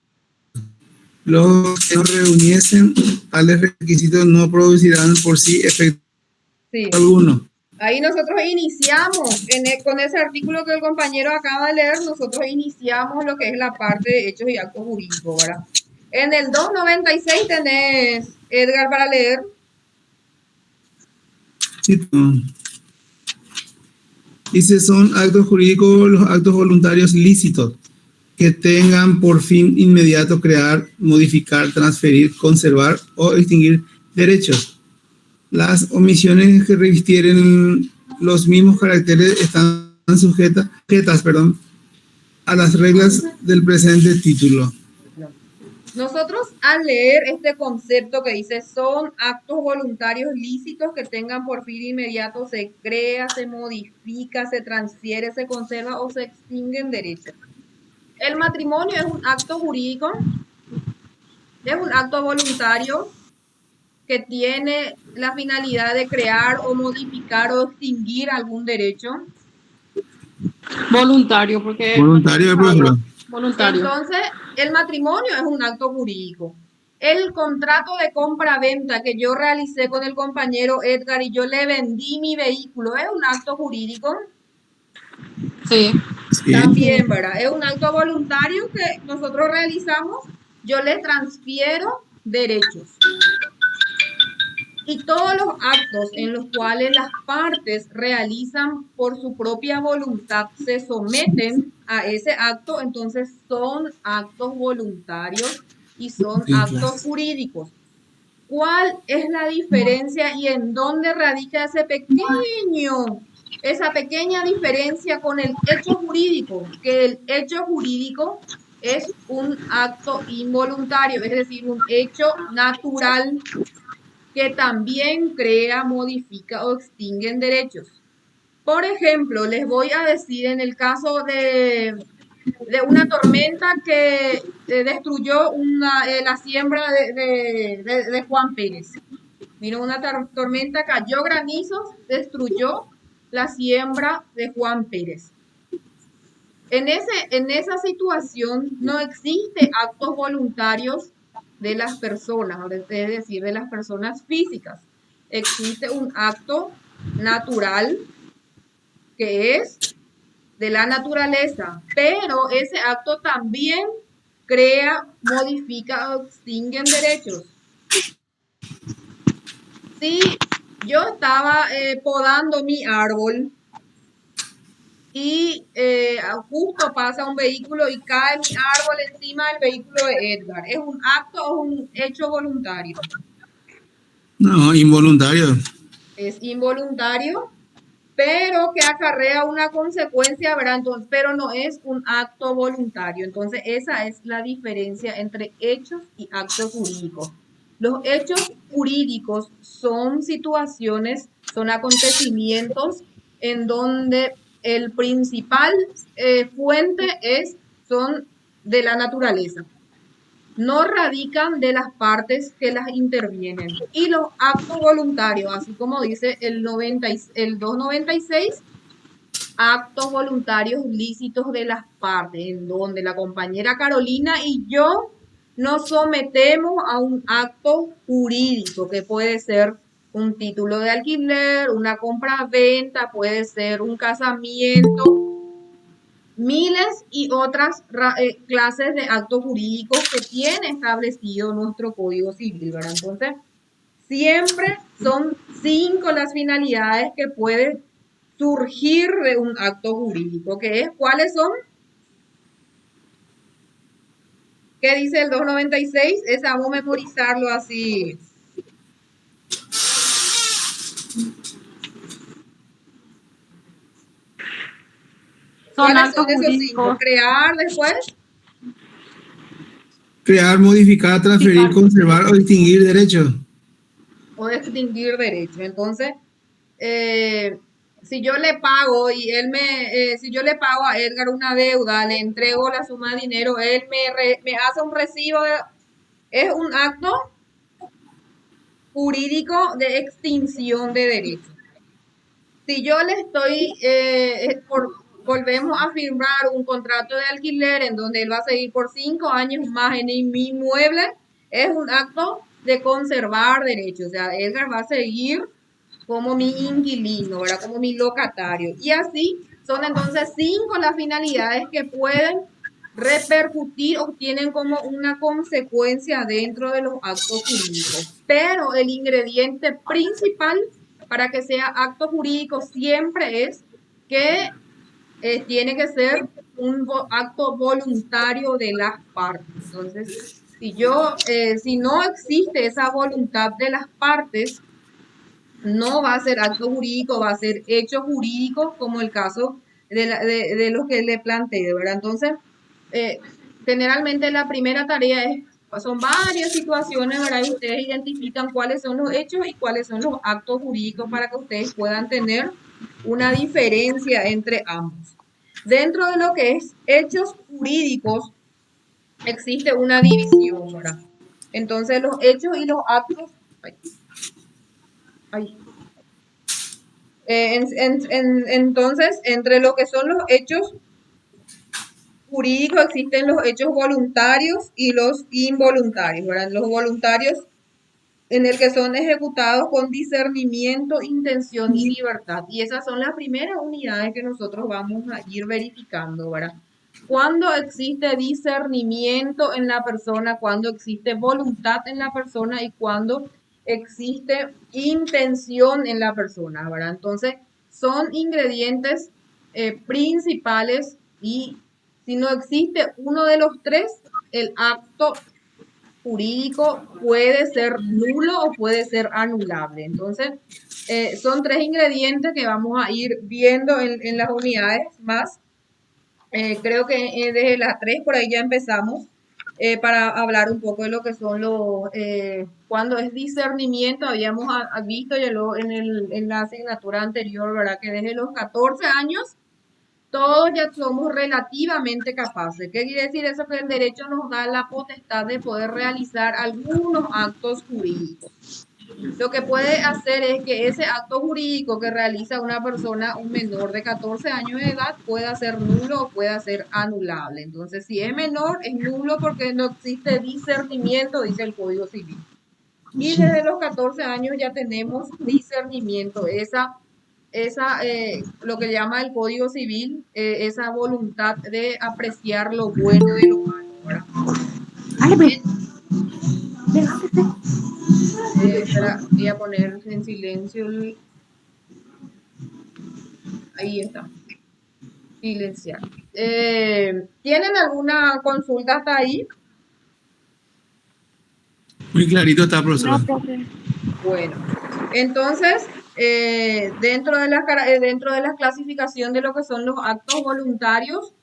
Los que no reuniesen tales requisitos no producirán por sí efecto alguno. Ahí nosotros iniciamos, con ese artículo que el compañero acaba de leer, nosotros iniciamos lo que es la parte de hechos y actos jurídicos, ¿verdad? En el 296 tenés, Edgar, para leer. Sí. Dice, son actos jurídicos los actos voluntarios lícitos que tengan por fin inmediato crear, modificar, transferir, conservar o extinguir derechos. Las omisiones que revistieren los mismos caracteres están sujetas, a las reglas del presente título. Nosotros al leer este concepto que dice son actos voluntarios lícitos que tengan por fin inmediato, se crea, se modifica, se transfiere, se conserva o se extinguen derechos. El matrimonio es un acto jurídico, es un acto voluntario que tiene la finalidad de crear o modificar o extinguir algún derecho. Voluntario, porque... Voluntario, voluntario. Entonces, el matrimonio es un acto jurídico. El contrato de compra-venta que yo realicé con el compañero Edgar y yo le vendí mi vehículo, ¿es un acto jurídico? Sí. También, ¿verdad? Es un acto voluntario que nosotros realizamos, yo le transfiero derechos. Y todos los actos en los cuales las partes realizan por su propia voluntad, se someten a ese acto, entonces son actos voluntarios y son actos jurídicos. ¿Cuál es la diferencia y en dónde radica esa pequeña diferencia con el hecho jurídico? Que el hecho jurídico es un acto involuntario, es decir, un hecho natural que también crea, modifica o extingue derechos. Por ejemplo, les voy a decir en el caso de una tormenta que destruyó la siembra de Juan Pérez. Vino una tormenta, cayó granizos, destruyó la siembra de Juan Pérez. En esa situación no existe actos voluntarios de las personas, es decir, de las personas físicas. Existe un acto natural que es de la naturaleza, pero ese acto también crea, modifica o extingue derechos. Si yo estaba podando mi árbol y justo pasa un vehículo y cae mi árbol encima del vehículo de Edgar, ¿es un acto o un hecho voluntario? No, involuntario. es involuntario, pero que acarrea una consecuencia, ¿verdad? Entonces, pero no es un acto voluntario. Entonces, esa es la diferencia entre hechos y actos jurídicos. Los hechos jurídicos son situaciones, son acontecimientos en donde el principal fuente son de la naturaleza. No radican de las partes que las intervienen. Y los actos voluntarios, así como dice el 296, actos voluntarios lícitos de las partes, en donde la compañera Carolina y yo nos sometemos a un acto jurídico, que puede ser un título de alquiler, una compra-venta, puede ser un casamiento, miles y otras clases de actos jurídicos que tiene establecido nuestro Código Civil, ¿verdad? Entonces, siempre son 5 las finalidades que pueden surgir de un acto jurídico, que es, ¿cuáles son? ¿Qué dice el 296? Esa vamos a memorizarlo así. ¿Cuáles son esos 5? Crear después. Crear, modificar, transferir, conservar o distinguir derechos. O distinguir derechos. Entonces, si yo le pago y si yo le pago a Edgar una deuda, le entrego la suma de dinero, él me hace un recibo, es un acto jurídico de extinción de derechos. Si yo le estoy, volvemos a firmar un contrato de alquiler en donde él va a seguir por 5 años más en mi inmueble, es un acto de conservar derechos. O sea, Edgar va a seguir como mi inquilino, ¿verdad? Como mi locatario. Y así son entonces 5 las finalidades que pueden repercutir o tienen como una consecuencia dentro de los actos jurídicos. Pero el ingrediente principal para que sea acto jurídico siempre es que tiene que ser un acto voluntario de las partes. Entonces, si no existe esa voluntad de las partes, no va a ser acto jurídico, va a ser hecho jurídico, como el caso de lo que le planteé, ¿verdad? Entonces, generalmente la primera tarea son varias situaciones, ¿verdad? Y ustedes identifican cuáles son los hechos y cuáles son los actos jurídicos para que ustedes puedan tener una diferencia entre ambos. Dentro de lo que es hechos jurídicos, existe una división, ¿verdad? Entonces, los hechos y los actos... entonces, entre lo que son los hechos jurídicos existen los hechos voluntarios y los involuntarios, ¿verdad? Los voluntarios en el que son ejecutados con discernimiento, intención y libertad. Y esas son las primeras unidades que nosotros vamos a ir verificando, ¿verdad? Cuando existe discernimiento en la persona, cuando existe voluntad en la persona y cuando existe intención en la persona, ¿verdad? Entonces, son ingredientes principales y si no existe uno de los tres, el acto jurídico puede ser nulo o puede ser anulable. Entonces, son 3 ingredientes que vamos a ir viendo en las unidades más. Creo que desde las 3 por ahí ya empezamos para hablar un poco de lo que son los, cuando es discernimiento, habíamos visto ya en la asignatura anterior, ¿verdad? Que desde los 14 años todos ya somos relativamente capaces. ¿Qué quiere decir eso? Que el derecho nos da la potestad de poder realizar algunos actos jurídicos. Lo que puede hacer es que ese acto jurídico que realiza una persona, un menor de 14 años de edad, pueda ser nulo o pueda ser anulable. Entonces, si es menor, es nulo porque no existe discernimiento, dice el Código Civil. Y desde los 14 años ya tenemos discernimiento, lo que llama el Código Civil, esa voluntad de apreciar lo bueno de lo malo, ¿verdad? Voy a poner en silencio. Ahí está. Silenciar. ¿Tienen alguna consulta hasta ahí? Muy clarito está, profesor. No, profe. Bueno, entonces dentro de la clasificación de lo que son los actos voluntarios,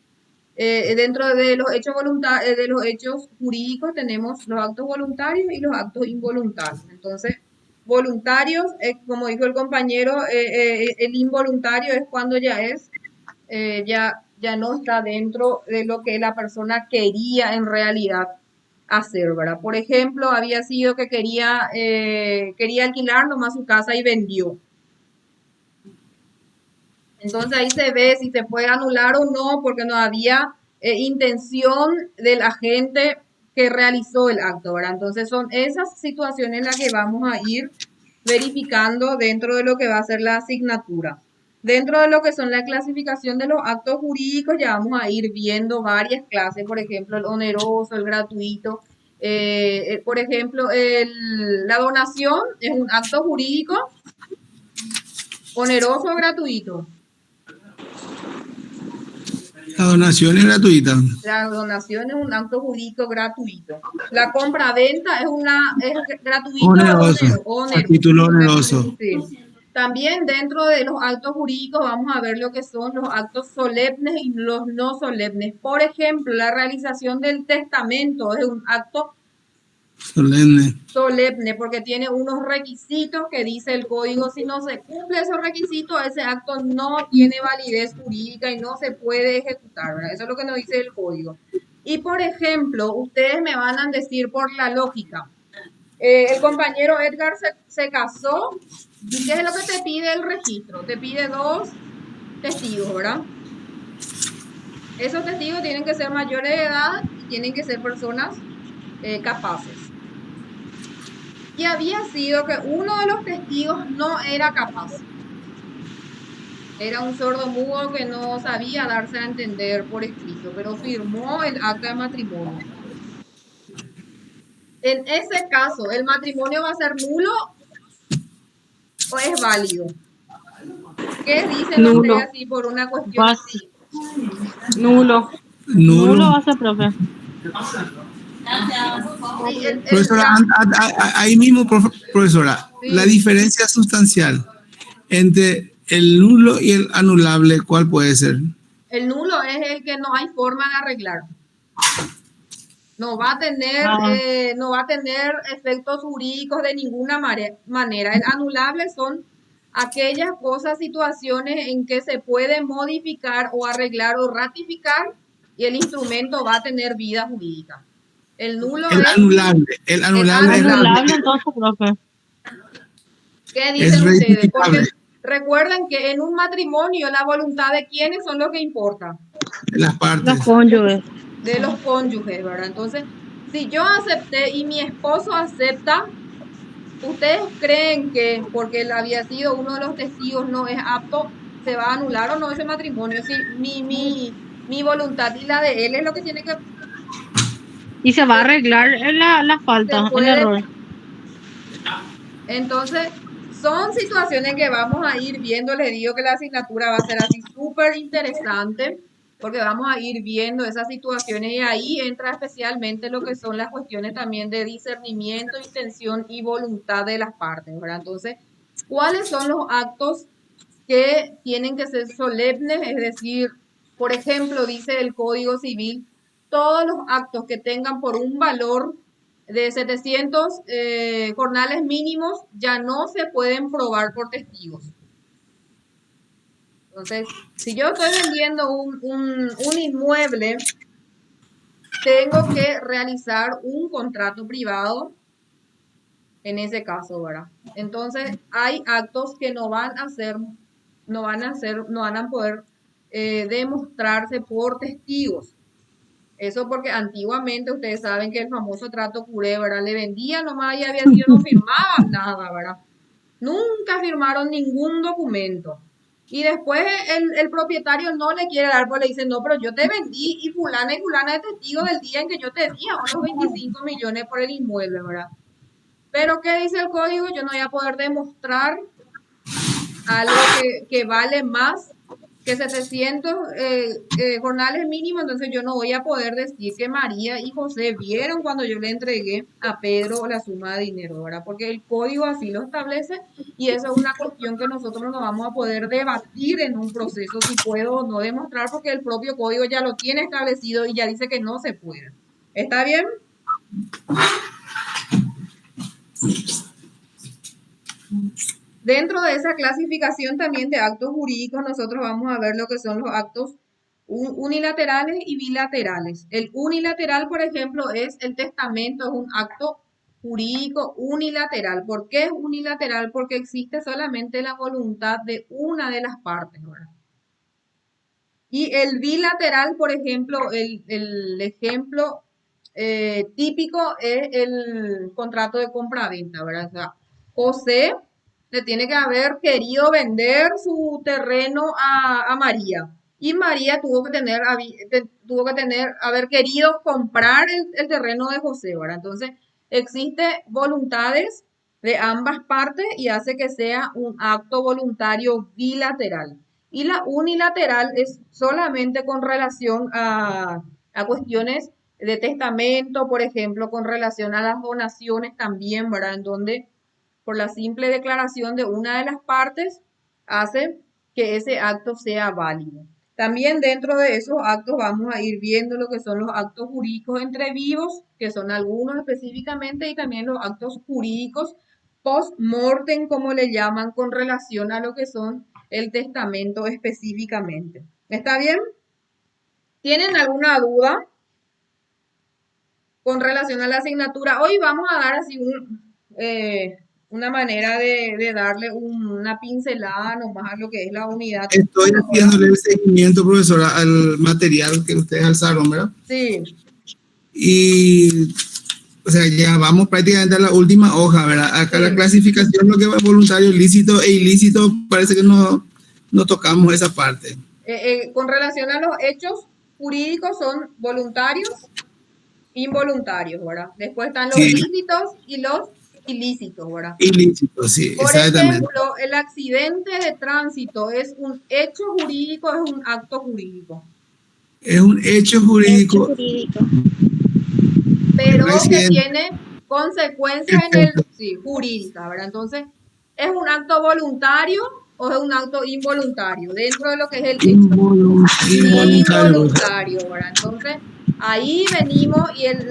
dentro de los hechos jurídicos tenemos los actos voluntarios y los actos involuntarios. Entonces, voluntarios, como dijo el compañero, el involuntario es cuando ya no está dentro de lo que la persona quería en realidad hacer, ¿verdad? Por ejemplo, había sido que quería alquilar nomás su casa y vendió. Entonces ahí se ve si se puede anular o no, porque no había intención del agente que realizó el acto, ¿verdad? Entonces son esas situaciones en las que vamos a ir verificando dentro de lo que va a ser la asignatura. Dentro de lo que son la clasificación de los actos jurídicos, ya vamos a ir viendo varias clases, por ejemplo, el oneroso, el gratuito. Por ejemplo, la donación es un acto jurídico oneroso o gratuito. La donación es gratuita. La donación es un acto jurídico gratuito. La compra-venta es gratuito Oneroso. A título oneroso. Sí. También dentro de los actos jurídicos vamos a ver lo que son los actos solemnes y los no solemnes. Por ejemplo, la realización del testamento es un acto solemne porque tiene unos requisitos que dice el código. Si no se cumple esos requisitos, ese acto no tiene validez jurídica y no se puede ejecutar, ¿verdad? Eso es lo que nos dice el código. Y por ejemplo, ustedes me van a decir por la lógica, el compañero Edgar se casó, ¿y qué es lo que te pide el registro? Te pide 2 testigos, ¿verdad? Esos testigos tienen que ser mayores de edad y tienen que ser personas capaces. Y había sido que uno de los testigos no era capaz. Era un sordomudo que no sabía darse a entender por escrito, pero firmó el acta de matrimonio. En ese caso, ¿el matrimonio va a ser nulo o es válido? ¿Qué dicen ustedes así por una cuestión así? Nulo. Nulo va a ser, profe. Profesora, ahí mismo, profesora, sí. La diferencia sustancial entre el nulo y el anulable, ¿cuál puede ser? El nulo es el que no hay forma de arreglar. No va a tener efectos jurídicos de ninguna manera. El anulable son aquellas cosas, situaciones en que se puede modificar o arreglar o ratificar y el instrumento va a tener vida jurídica. El nulo es anulable. El anulable entonces, profe. ¿Qué dicen ustedes? Porque recuerden que en un matrimonio la voluntad de quiénes son lo que importa. De las partes. Los cónyuges. De los cónyuges, ¿verdad? Entonces, si yo acepté y mi esposo acepta, ¿ustedes creen que porque él había sido uno de los testigos no es apto, se va a anular o no ese matrimonio? Si mi voluntad y la de él es lo que tiene que... Y se va a arreglar la falta, el error. Entonces, son situaciones que vamos a ir viendo. Les digo que la asignatura va a ser así súper interesante, porque vamos a ir viendo esas situaciones y ahí entra especialmente lo que son las cuestiones también de discernimiento, intención y voluntad de las partes, ¿verdad? Entonces, ¿cuáles son los actos que tienen que ser solemnes? Es decir, por ejemplo, dice el Código Civil, todos los actos que tengan por un valor de 700 jornales mínimos ya no se pueden probar por testigos. Entonces, si yo estoy vendiendo un inmueble, tengo que realizar un contrato privado en ese caso, ¿verdad? Entonces, hay actos que no van a poder demostrarse por testigos. Eso porque antiguamente ustedes saben que el famoso trato curé, ¿verdad? Le vendían nomás y había sido, no firmaban nada, ¿verdad? Nunca firmaron ningún documento. Y después el propietario no le quiere dar, pues le dice, no, pero yo te vendí y fulana es testigo del día en que yo te di a unos 25 millones por el inmueble, ¿verdad? Pero ¿qué dice el código? Yo no voy a poder demostrar algo que vale más que 700 jornales mínimo, entonces yo no voy a poder decir que María y José vieron cuando yo le entregué a Pedro la suma de dinero, ¿verdad? Porque el código así lo establece y eso es una cuestión que nosotros no vamos a poder debatir en un proceso si puedo o no demostrar, porque el propio código ya lo tiene establecido y ya dice que no se puede. ¿Está bien? Dentro de esa clasificación también de actos jurídicos, nosotros vamos a ver lo que son los actos unilaterales y bilaterales. El unilateral, por ejemplo, es el testamento, es un acto jurídico unilateral. ¿Por qué es unilateral? Porque existe solamente la voluntad de una de las partes, ¿verdad? Y el bilateral, por ejemplo, el ejemplo típico es el contrato de compra-venta, ¿verdad? O sea, José le tiene que haber querido vender su terreno a María. Y María tuvo que haber querido comprar el terreno de José, ¿verdad? Entonces, existe voluntades de ambas partes y hace que sea un acto voluntario bilateral. Y la unilateral es solamente con relación a cuestiones de testamento, por ejemplo, con relación a las donaciones también, ¿verdad? En donde por la simple declaración de una de las partes hace que ese acto sea válido. También dentro de esos actos vamos a ir viendo lo que son los actos jurídicos entre vivos, que son algunos específicamente, y también los actos jurídicos post-mortem, como le llaman, con relación a lo que son el testamento específicamente. ¿Está bien? ¿Tienen alguna duda con relación a la asignatura? Hoy vamos a dar así una manera de darle una pincelada nomás a lo que es la unidad. Estoy haciéndole el seguimiento, profesora, al material que ustedes alzaron, ¿verdad? Sí. Y, o sea, ya vamos prácticamente a la última hoja, ¿verdad? Acá sí. La clasificación, lo que va voluntario, lícito e ilícito, parece que no tocamos esa parte. Con relación a los hechos jurídicos son voluntarios, involuntarios, ¿verdad? Después están los lícitos y los ilícitos, ¿verdad? Ilícitos, sí, Por exactamente. ejemplo, el accidente de tránsito es un hecho jurídico, es un acto jurídico. Es un hecho jurídico. Pero que tiene consecuencias en el jurídica, ¿verdad? Entonces, ¿es un acto voluntario o es un acto involuntario? Dentro de lo que es el hecho. Involuntario, ¿verdad? Entonces, ahí venimos y el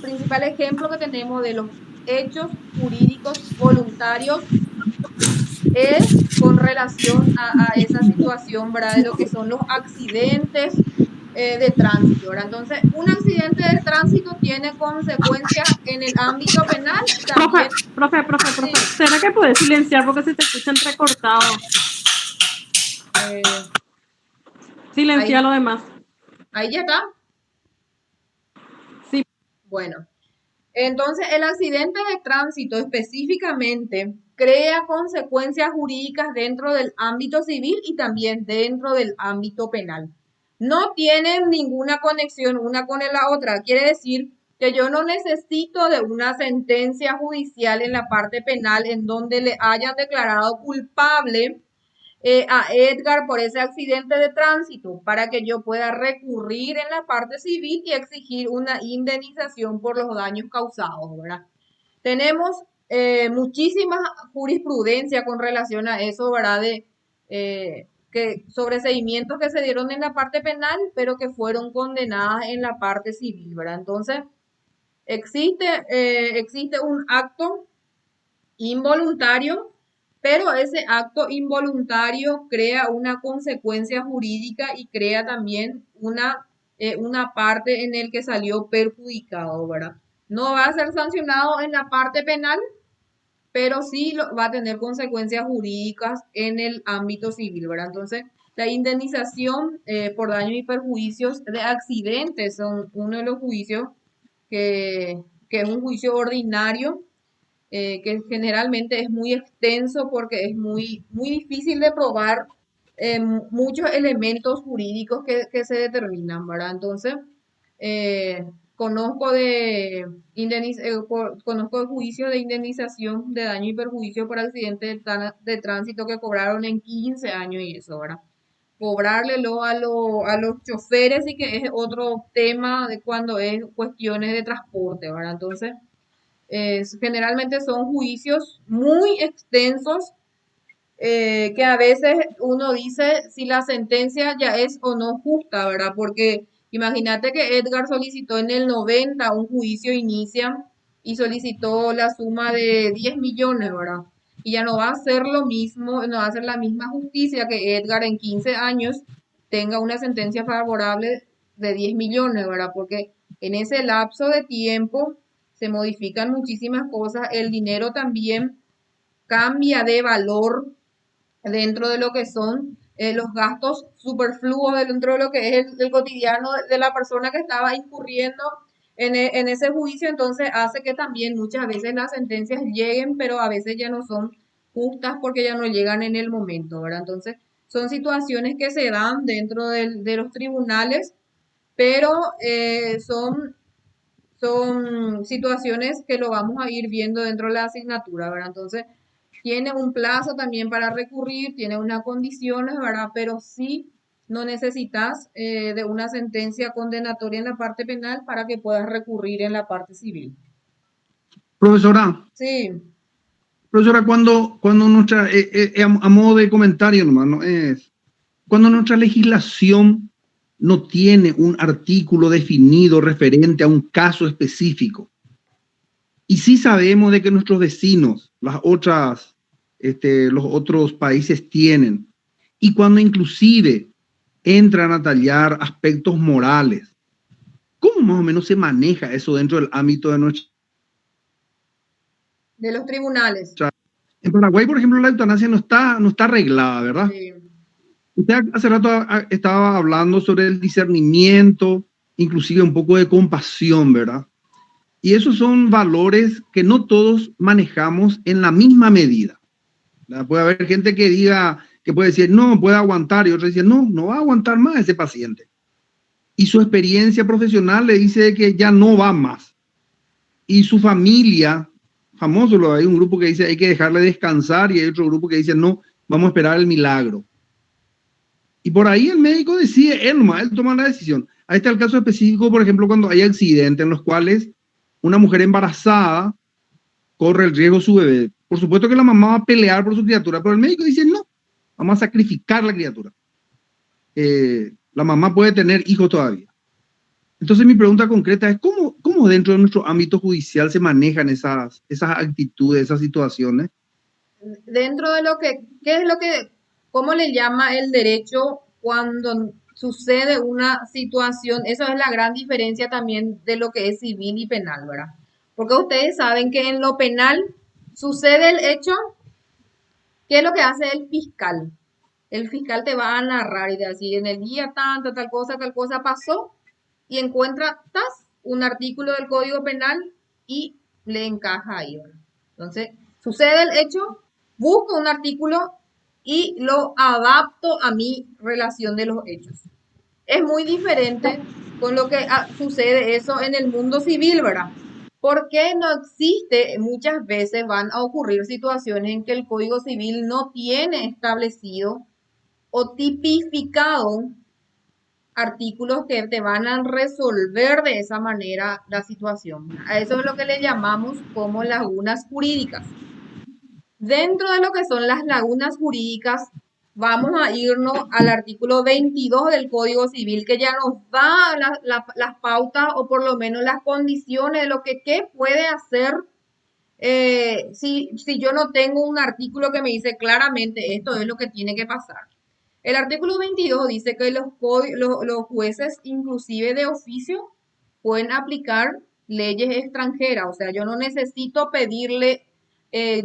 principal ejemplo que tenemos de los hechos jurídicos voluntarios es con relación a esa situación, ¿verdad? De lo que son los accidentes de tránsito, ¿verdad? Entonces, un accidente de tránsito tiene consecuencias en el ámbito penal. También. Profe, sí. ¿Será que puedes silenciar porque se te escucha entrecortado? Silencia lo demás. Ahí ya está. Sí. Bueno, entonces el accidente de tránsito específicamente crea consecuencias jurídicas dentro del ámbito civil y también dentro del ámbito penal. No tienen ninguna conexión una con la otra. Quiere decir que yo no necesito de una sentencia judicial en la parte penal en donde le hayan declarado culpable a Edgar por ese accidente de tránsito para que yo pueda recurrir en la parte civil y exigir una indemnización por los daños causados, ¿verdad? Tenemos muchísima jurisprudencia con relación a eso, ¿verdad? Que sobreseimientos que se dieron en la parte penal, pero que fueron condenadas en la parte civil, ¿verdad? Entonces, existe un acto involuntario, pero ese acto involuntario crea una consecuencia jurídica y crea también una parte en el que salió perjudicado, ¿verdad? No va a ser sancionado en la parte penal, pero sí va a tener consecuencias jurídicas en el ámbito civil, ¿verdad? Entonces, la indemnización por daños y perjuicios de accidentes son uno de los juicios que es un juicio ordinario, que generalmente es muy extenso porque es muy difícil de probar muchos elementos jurídicos que se determinan, ¿verdad? Entonces, conozco conozco de juicios de indemnización de daño y perjuicio por accidente de tránsito que cobraron en 15 años y eso, ¿verdad? Cobrárlelo a los choferes y que es otro tema de cuando es cuestiones de transporte, ¿verdad? Entonces, generalmente son juicios muy extensos que a veces uno dice si la sentencia ya es o no justa, ¿verdad? Porque imagínate que Edgar solicitó en el 90 un juicio inicia y solicitó la suma de 10 millones, ¿verdad? Y ya no va a ser lo mismo, no va a ser la misma justicia que Edgar en 15 años tenga una sentencia favorable de 10 millones, ¿verdad? Porque en ese lapso de tiempo se modifican muchísimas cosas, el dinero también cambia de valor dentro de lo que son los gastos superfluos dentro de lo que es el cotidiano de la persona que estaba incurriendo en ese juicio, entonces hace que también muchas veces las sentencias lleguen, pero a veces ya no son justas porque ya no llegan en el momento, ¿verdad? Entonces son situaciones que se dan dentro de los tribunales, pero son situaciones que lo vamos a ir viendo dentro de la asignatura, ¿verdad? Entonces, tiene un plazo también para recurrir, tiene unas condiciones, ¿verdad? Pero sí no necesitas de una sentencia condenatoria en la parte penal para que puedas recurrir en la parte civil. Profesora, Sí, cuando nuestra, a modo de comentario nomás, ¿no? Cuando nuestra legislación no tiene un artículo definido referente a un caso específico, y sí sabemos de que nuestros vecinos, los otros países tienen, y cuando inclusive entran a tallar aspectos morales, ¿cómo más o menos se maneja eso dentro del ámbito de nuestra... de los tribunales. En Paraguay, por ejemplo, la eutanasia no está arreglada, ¿verdad? Sí. Usted hace rato estaba hablando sobre el discernimiento, inclusive un poco de compasión, ¿verdad? Y esos son valores que no todos manejamos en la misma medida, ¿verdad? Puede haber gente que diga, que puede decir, no, puede aguantar, y otros dicen, no, no va a aguantar más ese paciente. Y su experiencia profesional le dice que ya no va más. Y su familia, famoso, hay un grupo que dice, hay que dejarle descansar, y hay otro grupo que dice, no, vamos a esperar el milagro. Y por ahí el médico decide, él toma la decisión. Ahí está el caso específico, por ejemplo, cuando hay accidentes en los cuales una mujer embarazada corre el riesgo de su bebé. Por supuesto que la mamá va a pelear por su criatura, pero el médico dice, no, vamos a sacrificar la criatura. La mamá puede tener hijos todavía. Entonces mi pregunta concreta es, ¿cómo dentro de nuestro ámbito judicial se manejan esas actitudes, esas situaciones? Dentro de ¿cómo le llama el derecho cuando sucede una situación? Eso es la gran diferencia también de lo que es civil y penal, ¿verdad? Porque ustedes saben que en lo penal sucede el hecho, ¿qué es lo que hace el fiscal? El fiscal te va a narrar y decir, en el día tanto, tal cosa pasó, y encuentra un artículo del Código Penal y le encaja ahí, ¿verdad? Entonces, sucede el hecho, busco un artículo y lo adapto a mi relación de los hechos. Es muy diferente con lo que sucede eso en el mundo civil, ¿verdad? Porque no existe, muchas veces van a ocurrir situaciones en que el Código Civil no tiene establecido o tipificado artículos que te van a resolver de esa manera la situación. A eso es lo que le llamamos como lagunas jurídicas. Dentro de lo que son las lagunas jurídicas, vamos a irnos al artículo 22 del Código Civil, que ya nos da las pautas o por lo menos las condiciones de lo que qué puede hacer si yo no tengo un artículo que me dice claramente esto es lo que tiene que pasar. El artículo 22 dice que los jueces, inclusive de oficio, pueden aplicar leyes extranjeras. O sea, yo no necesito pedirle,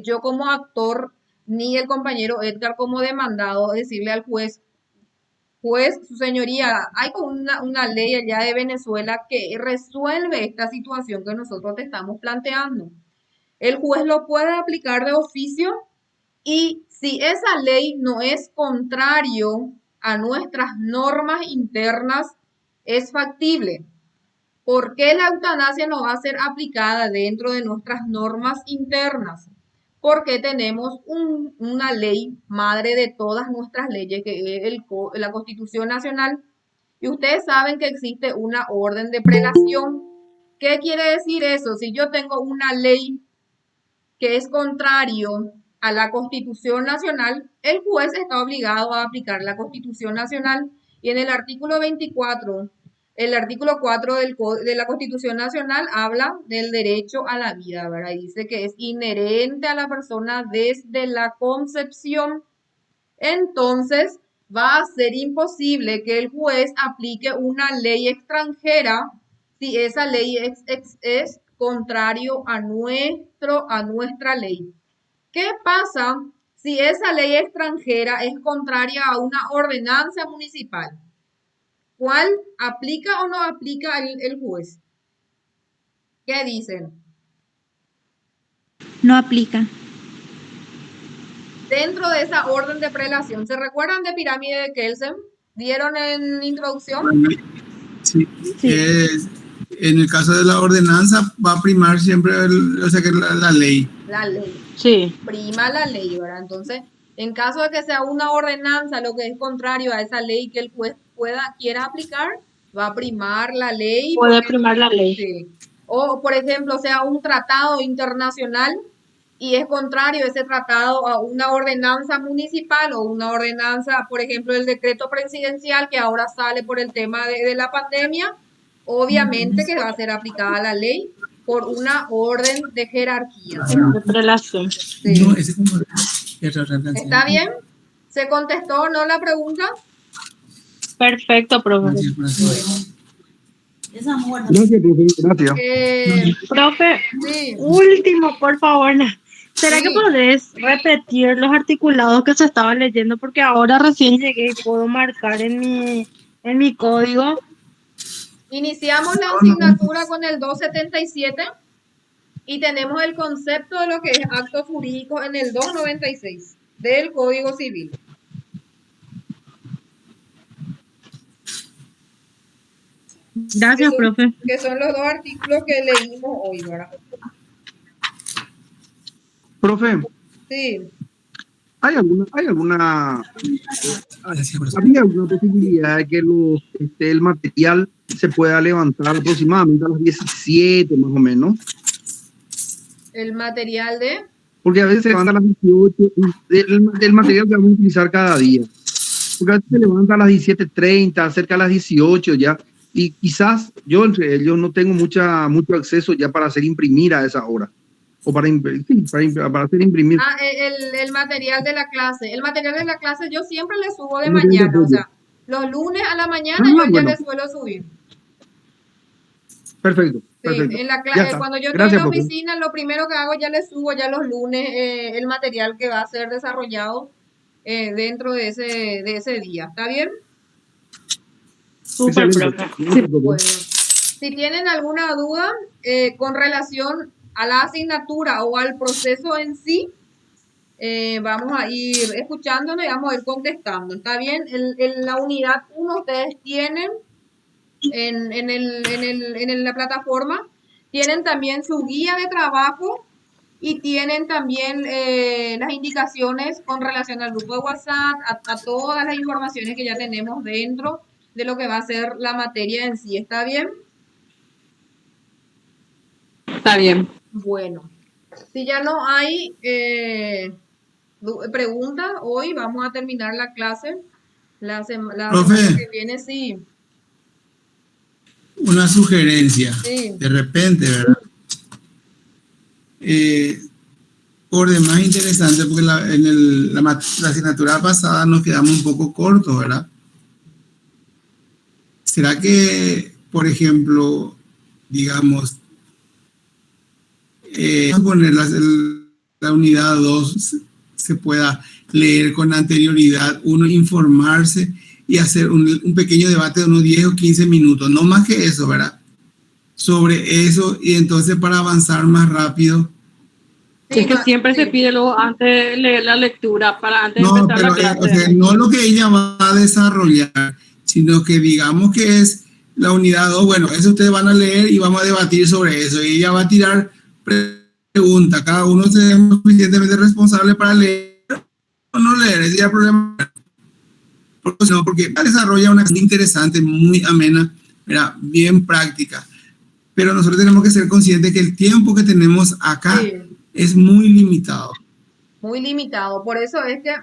yo como actor, ni el compañero Edgar como demandado, decirle al juez, su señoría, hay una ley allá de Venezuela que resuelve esta situación que nosotros te estamos planteando. El juez lo puede aplicar de oficio y si esa ley no es contrario a nuestras normas internas, es factible. ¿Por qué la eutanasia no va a ser aplicada dentro de nuestras normas internas? Porque tenemos una ley madre de todas nuestras leyes, que es la Constitución Nacional. Y ustedes saben que existe una orden de prelación. ¿Qué quiere decir eso? Si yo tengo una ley que es contrario a la Constitución Nacional, el juez está obligado a aplicar la Constitución Nacional. Y en el artículo 24, el artículo 4 de la Constitución Nacional habla del derecho a la vida, ¿verdad? Y dice que es inherente a la persona desde la concepción. Entonces, va a ser imposible que el juez aplique una ley extranjera si esa ley es contrario a nuestra ley. ¿Qué pasa si esa ley extranjera es contraria a una ordenanza municipal? ¿Cuál aplica o no aplica el juez? ¿Qué dicen? No aplica. Dentro de esa orden de prelación, ¿se recuerdan de pirámide de Kelsen? ¿Dieron en introducción? Sí. En el caso de la ordenanza va a primar siempre la ley. La ley. Sí. Prima la ley, ¿verdad? Entonces, en caso de que sea una ordenanza lo que es contrario a esa ley que el juez quiera aplicar, va a primar la ley. Puede primar la ley. Sí. O, por ejemplo, sea un tratado internacional y es contrario ese tratado a una ordenanza municipal o una ordenanza, por ejemplo, el decreto presidencial que ahora sale por el tema de la pandemia, obviamente que va a ser aplicada la ley por una orden de jerarquía. De prelación. Sí. ¿Está bien? ¿Se contestó o no la pregunta? Perfecto, profe. Gracias, profe. Gracias. Profe, Sí. último, por favor. ¿Será Sí. que podés repetir los articulados que se estaban leyendo? Porque ahora recién llegué y puedo marcar en mi código. Iniciamos la asignatura con el 277 y tenemos el concepto de lo que es actos jurídicos en el 296 del Código Civil. Gracias, profe. Que son los dos artículos que leímos hoy, ¿verdad? Profe, Sí. habría alguna posibilidad de que el material se pueda levantar aproximadamente a las 17 más o menos? El material de... Porque a veces se levanta a las 18, el material que vamos a utilizar cada día. Porque a veces se levanta a las 17:30, cerca a las 18 ya. Y quizás yo no tengo mucho acceso ya para hacer imprimir a esa hora. O para hacer imprimir. Ah, el material de la clase. El material de la clase yo siempre le subo de mañana. O sea, los lunes a la mañana yo ya le suelo subir. Perfecto. Sí, Perfecto. en la Ya clase, está. cuando yo estoy Gracias, en la profe. oficina, lo primero que hago ya le subo ya los lunes el material que va a ser desarrollado dentro de ese día. ¿Está bien? Súper, Excelente. profe. Gracias, profe. Bueno, si tienen alguna duda con relación a la asignatura o al proceso en sí, vamos a ir escuchándonos y vamos a ir contestando. ¿Está bien? En la unidad 1 ustedes tienen en la plataforma, tienen también su guía de trabajo y tienen también las indicaciones con relación al grupo de WhatsApp, a todas las informaciones que ya tenemos dentro de lo que va a ser la materia en sí. ¿Está bien? Está bien. Bueno, si ya no hay preguntas, hoy vamos a terminar la clase. La semana que viene, sí. Una sugerencia, Sí. de repente, ¿verdad? Por demás interesante, porque la asignatura pasada nos quedamos un poco cortos, ¿verdad? ¿Será que, por ejemplo, digamos, poner la unidad 2 se pueda leer con anterioridad, uno informarse y hacer un pequeño debate de unos 10 o 15 minutos, no más que eso, ¿verdad? Sobre eso, y entonces para avanzar más rápido. Sí, Es que siempre se pide luego antes de leer la lectura, para antes de No, empezar pero la clase. o sea, no lo que ella va a desarrollar, sino que digamos que es la unidad 2, bueno, eso ustedes van a leer y vamos a debatir sobre eso. Y ella va a tirar preguntas. Cada uno se es suficientemente responsable para leer o no leer. Ese es el problema. Porque desarrolla una actividad interesante, muy amena, mira, bien práctica. Pero nosotros tenemos que ser conscientes que el tiempo que tenemos acá Sí. es muy limitado. Muy limitado. Por eso es que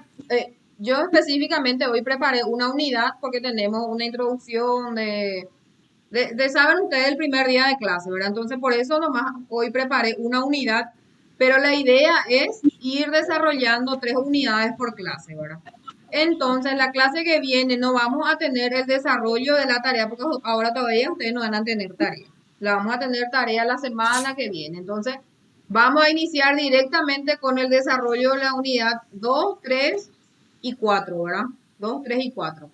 yo específicamente hoy preparé una unidad porque tenemos una introducción saben ustedes el primer día de clase, ¿verdad? Entonces por eso nomás hoy preparé una unidad, pero la idea es ir desarrollando 3 unidades por clase, ¿verdad? Entonces la clase que viene no vamos a tener el desarrollo de la tarea porque ahora todavía ustedes no van a tener tarea. La vamos a tener tarea la semana que viene. Entonces vamos a iniciar directamente con el desarrollo de la unidad 2, 3 y 4, ¿verdad? 2, 3 y 4.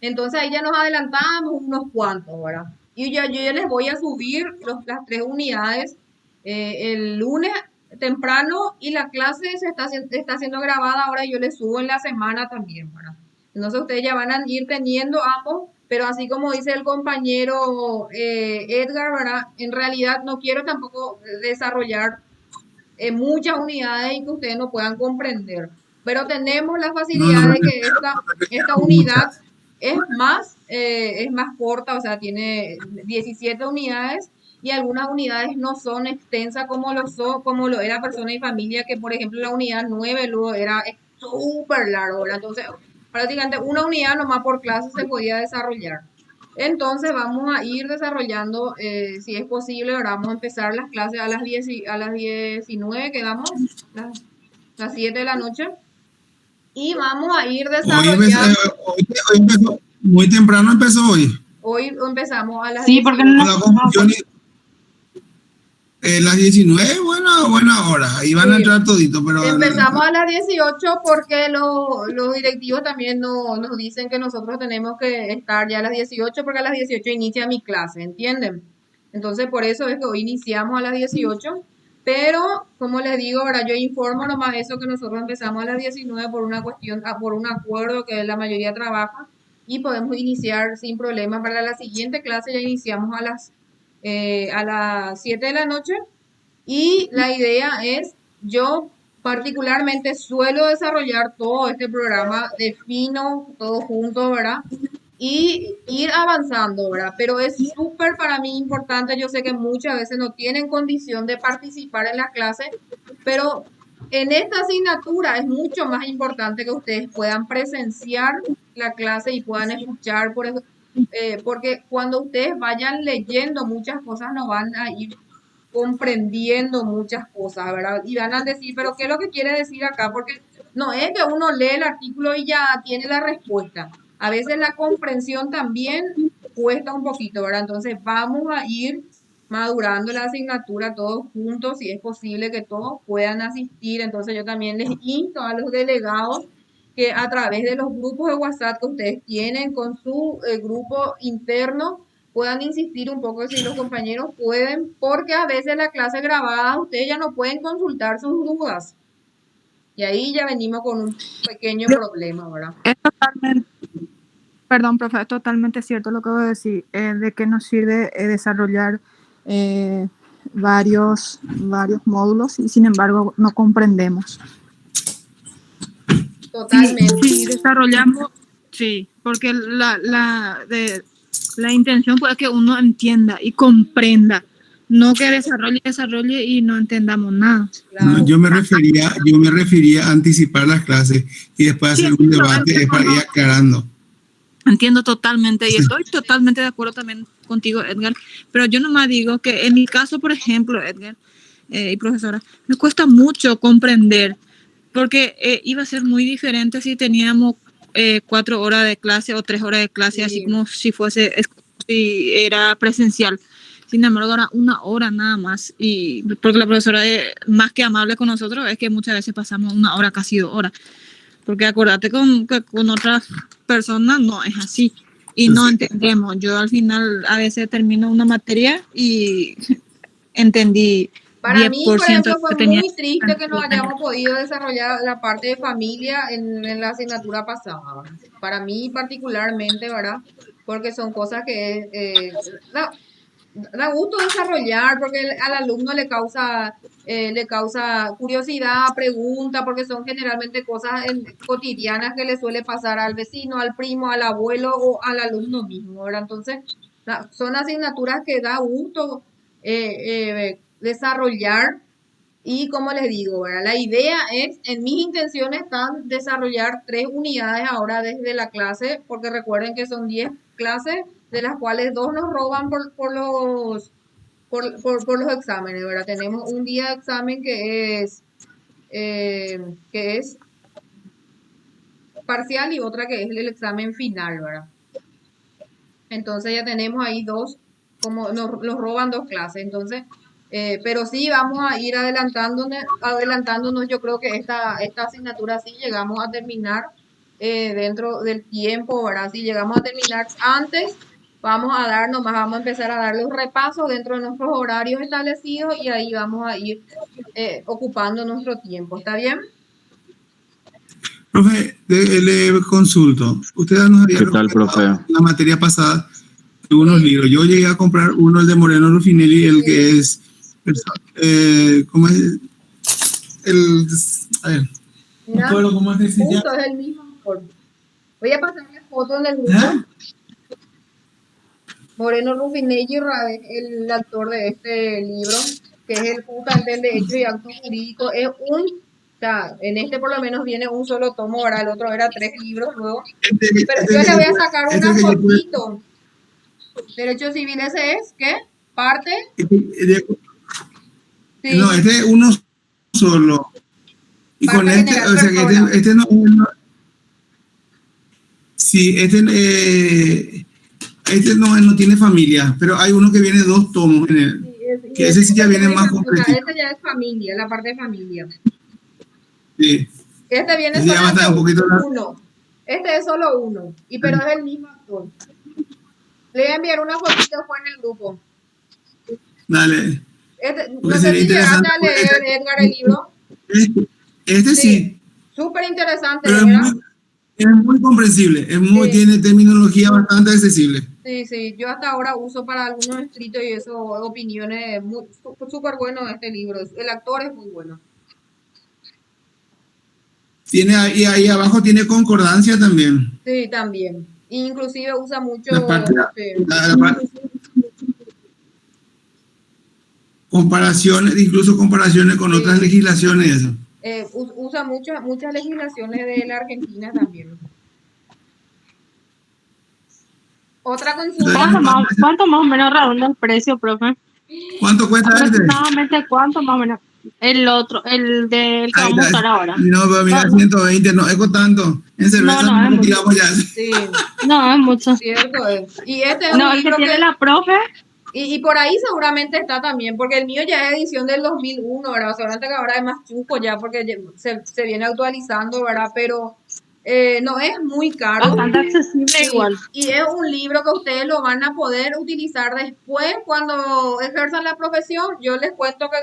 Entonces ahí ya nos adelantamos unos cuantos, ¿verdad? Y yo ya les voy a subir las 3 unidades el lunes temprano y la clase está siendo grabada ahora y yo les subo en la semana también, ¿verdad? Entonces ustedes ya van a ir teniendo ambos, pero así como dice el compañero Edgar, ¿verdad? En realidad no quiero tampoco desarrollar muchas unidades y que ustedes no puedan comprender. Pero tenemos la facilidad de que esta unidad es más corta, o sea, tiene 17 unidades y algunas unidades no son extensas como lo era persona y familia, que por ejemplo la unidad 9 luego era súper largo, ¿verdad? Entonces, prácticamente una unidad nomás por clase se podía desarrollar. Entonces vamos a ir desarrollando, si es posible, ahora vamos a empezar las clases a las 19, quedamos, las 7 de la noche, y vamos a ir desarrollando. Hoy empezó, muy temprano empezó hoy. Hoy empezamos a las Sí, porque 18. Con la confusión, las 19, buena hora, ahí van a Sí. entrar toditos, pero Empezamos a las 18 porque los directivos también nos dicen que nosotros tenemos que estar ya a las 18 porque a las 18 inicia mi clase, ¿entienden? Entonces por eso es que hoy iniciamos a las 18, pero como les digo, ahora yo informo nomás eso que nosotros empezamos a las 19 por una cuestión, por un acuerdo que la mayoría trabaja y podemos iniciar sin problema. Para la siguiente clase ya iniciamos a las 7 de la noche y la idea es, yo particularmente suelo desarrollar todo este programa, defino todo junto, ¿verdad? Y ir avanzando, ¿verdad? Pero es súper para mí importante, yo sé que muchas veces no tienen condición de participar en la clase, pero en esta asignatura es mucho más importante que ustedes puedan presenciar la clase y puedan escuchar, porque cuando ustedes vayan leyendo muchas cosas no van a ir comprendiendo muchas cosas, ¿verdad? Y van a decir, pero ¿qué es lo que quiere decir acá? Porque no es que uno lee el artículo y ya tiene la respuesta. A veces la comprensión también cuesta un poquito, ¿verdad? Entonces vamos a ir madurando la asignatura todos juntos, si es posible que todos puedan asistir. Entonces yo también les insto a los delegados que a través de los grupos de WhatsApp que ustedes tienen con su grupo interno, puedan insistir un poco si los compañeros pueden, porque a veces la clase grabada ustedes ya no pueden consultar sus dudas. Y ahí ya venimos con un pequeño problema, ¿verdad? Es totalmente, perdón, profe, es totalmente cierto lo que voy a decir, de que nos sirve desarrollar varios módulos y sin embargo no comprendemos. Totalmente. Sí, desarrollamos, sí, porque la intención fue que uno entienda y comprenda, no que desarrolle y no entendamos nada. Claro. No, yo me refería a anticipar las clases y después hacer un debate para ir aclarando. Entiendo totalmente y estoy totalmente de acuerdo también contigo, Edgar, pero yo nomás digo que en mi caso, por ejemplo, Edgar y profesora, me cuesta mucho comprender porque iba a ser muy diferente si teníamos 4 horas de clase o 3 horas de clase, Sí. así como si era presencial. Sin embargo, era 1 hora nada más, y porque la profesora es más que amable con nosotros, es que muchas veces pasamos 1 hora, casi 2 horas. Porque acuérdate que con otras personas no es así y no entendemos. Yo al final a veces termino una materia y entendí Para 10% mí, por ejemplo, que fue tenía. muy triste que no hayamos podido desarrollar la parte de familia en la asignatura pasada, ¿verdad? Para mí particularmente, ¿verdad? porque son cosas que da gusto desarrollar, porque al alumno le causa curiosidad, pregunta, porque son generalmente cosas cotidianas que le suele pasar al vecino, al primo, al abuelo o al alumno mismo, ¿verdad? Entonces, son asignaturas que da gusto desarrollar. Y como les digo, ¿verdad? La idea es, en mis intenciones están desarrollar 3 unidades ahora desde la clase, porque recuerden que son 10 clases, de las cuales 2 nos roban por los exámenes, ¿verdad? Tenemos un día de examen que es parcial y otra que es el examen final, ¿verdad? Entonces ya tenemos ahí 2, como nos roban 2 clases, entonces... pero sí vamos a ir adelantándonos. Yo creo que esta asignatura sí llegamos a terminar dentro del tiempo, ¿verdad? Si llegamos a terminar antes, vamos a empezar a dar los repasos dentro de nuestros horarios establecidos y ahí vamos a ir ocupando nuestro tiempo. ¿Está bien? Profe, le consulto. Usted nos había ¿Qué tal, profe? la materia pasada unos libros. Yo llegué a comprar uno, el de Moreno Rufinelli, el que es... ¿cómo es? A ver, no recuerdo cómo es que se llama. Justo es el mismo autor. Voy a pasarle fotos en el grupo. Moreno Rufinelli, el autor de este libro, que es el justamente el de Derecho y Actos Jurídicos, es o sea, en este por lo menos viene un solo tomo, ahora el otro era 3 libros luego. Pero yo le voy a sacar una fotito. Derecho civil, ese es, ¿qué? Parte. Sí. No, este es uno solo. Y Parte con este, o sea que este no. Sí, este no tiene familia, pero hay uno que viene 2 tomos en él. Sí, que ese sí ya viene más completo. Este ya es familia, la parte de familia. Sí. Este viene solo uno. Este es solo uno. Pero es el mismo autor. Le voy a enviar una fotito después en el grupo. Dale. No sé si llegaste a leer, Edgar, el libro. Este sí. Súper interesante, pero es muy comprensible. Tiene terminología bastante accesible. Sí. Yo hasta ahora uso para algunos escritos y eso, opiniones. Súper bueno este libro. El actor es muy bueno. Tiene ahí abajo tiene concordancia también. Sí, también. Inclusive usa mucho... incluso comparaciones con otras legislaciones. Usa muchas legislaciones de la Argentina también. Otra consulta. ¿Cuánto más o menos redonda el precio, profe? ¿Cuánto cuesta este? Aproximadamente, ¿cuánto más o menos? El otro, el del que vamos a usar ahora. No, pero mira, 120, no es con tanto. En cerveza no tiramos ya. Sí. No, es mucho. Cierto es. Y este es no, el que tiene la profe. Y por ahí seguramente está también, porque el mío ya es edición del 2001, ¿verdad? Seguramente que ahora es más chuco ya, porque se viene actualizando, ¿verdad? Pero no es muy caro. Bastante accesible igual. Y es un libro que ustedes lo van a poder utilizar después cuando ejerzan la profesión. Yo les cuento que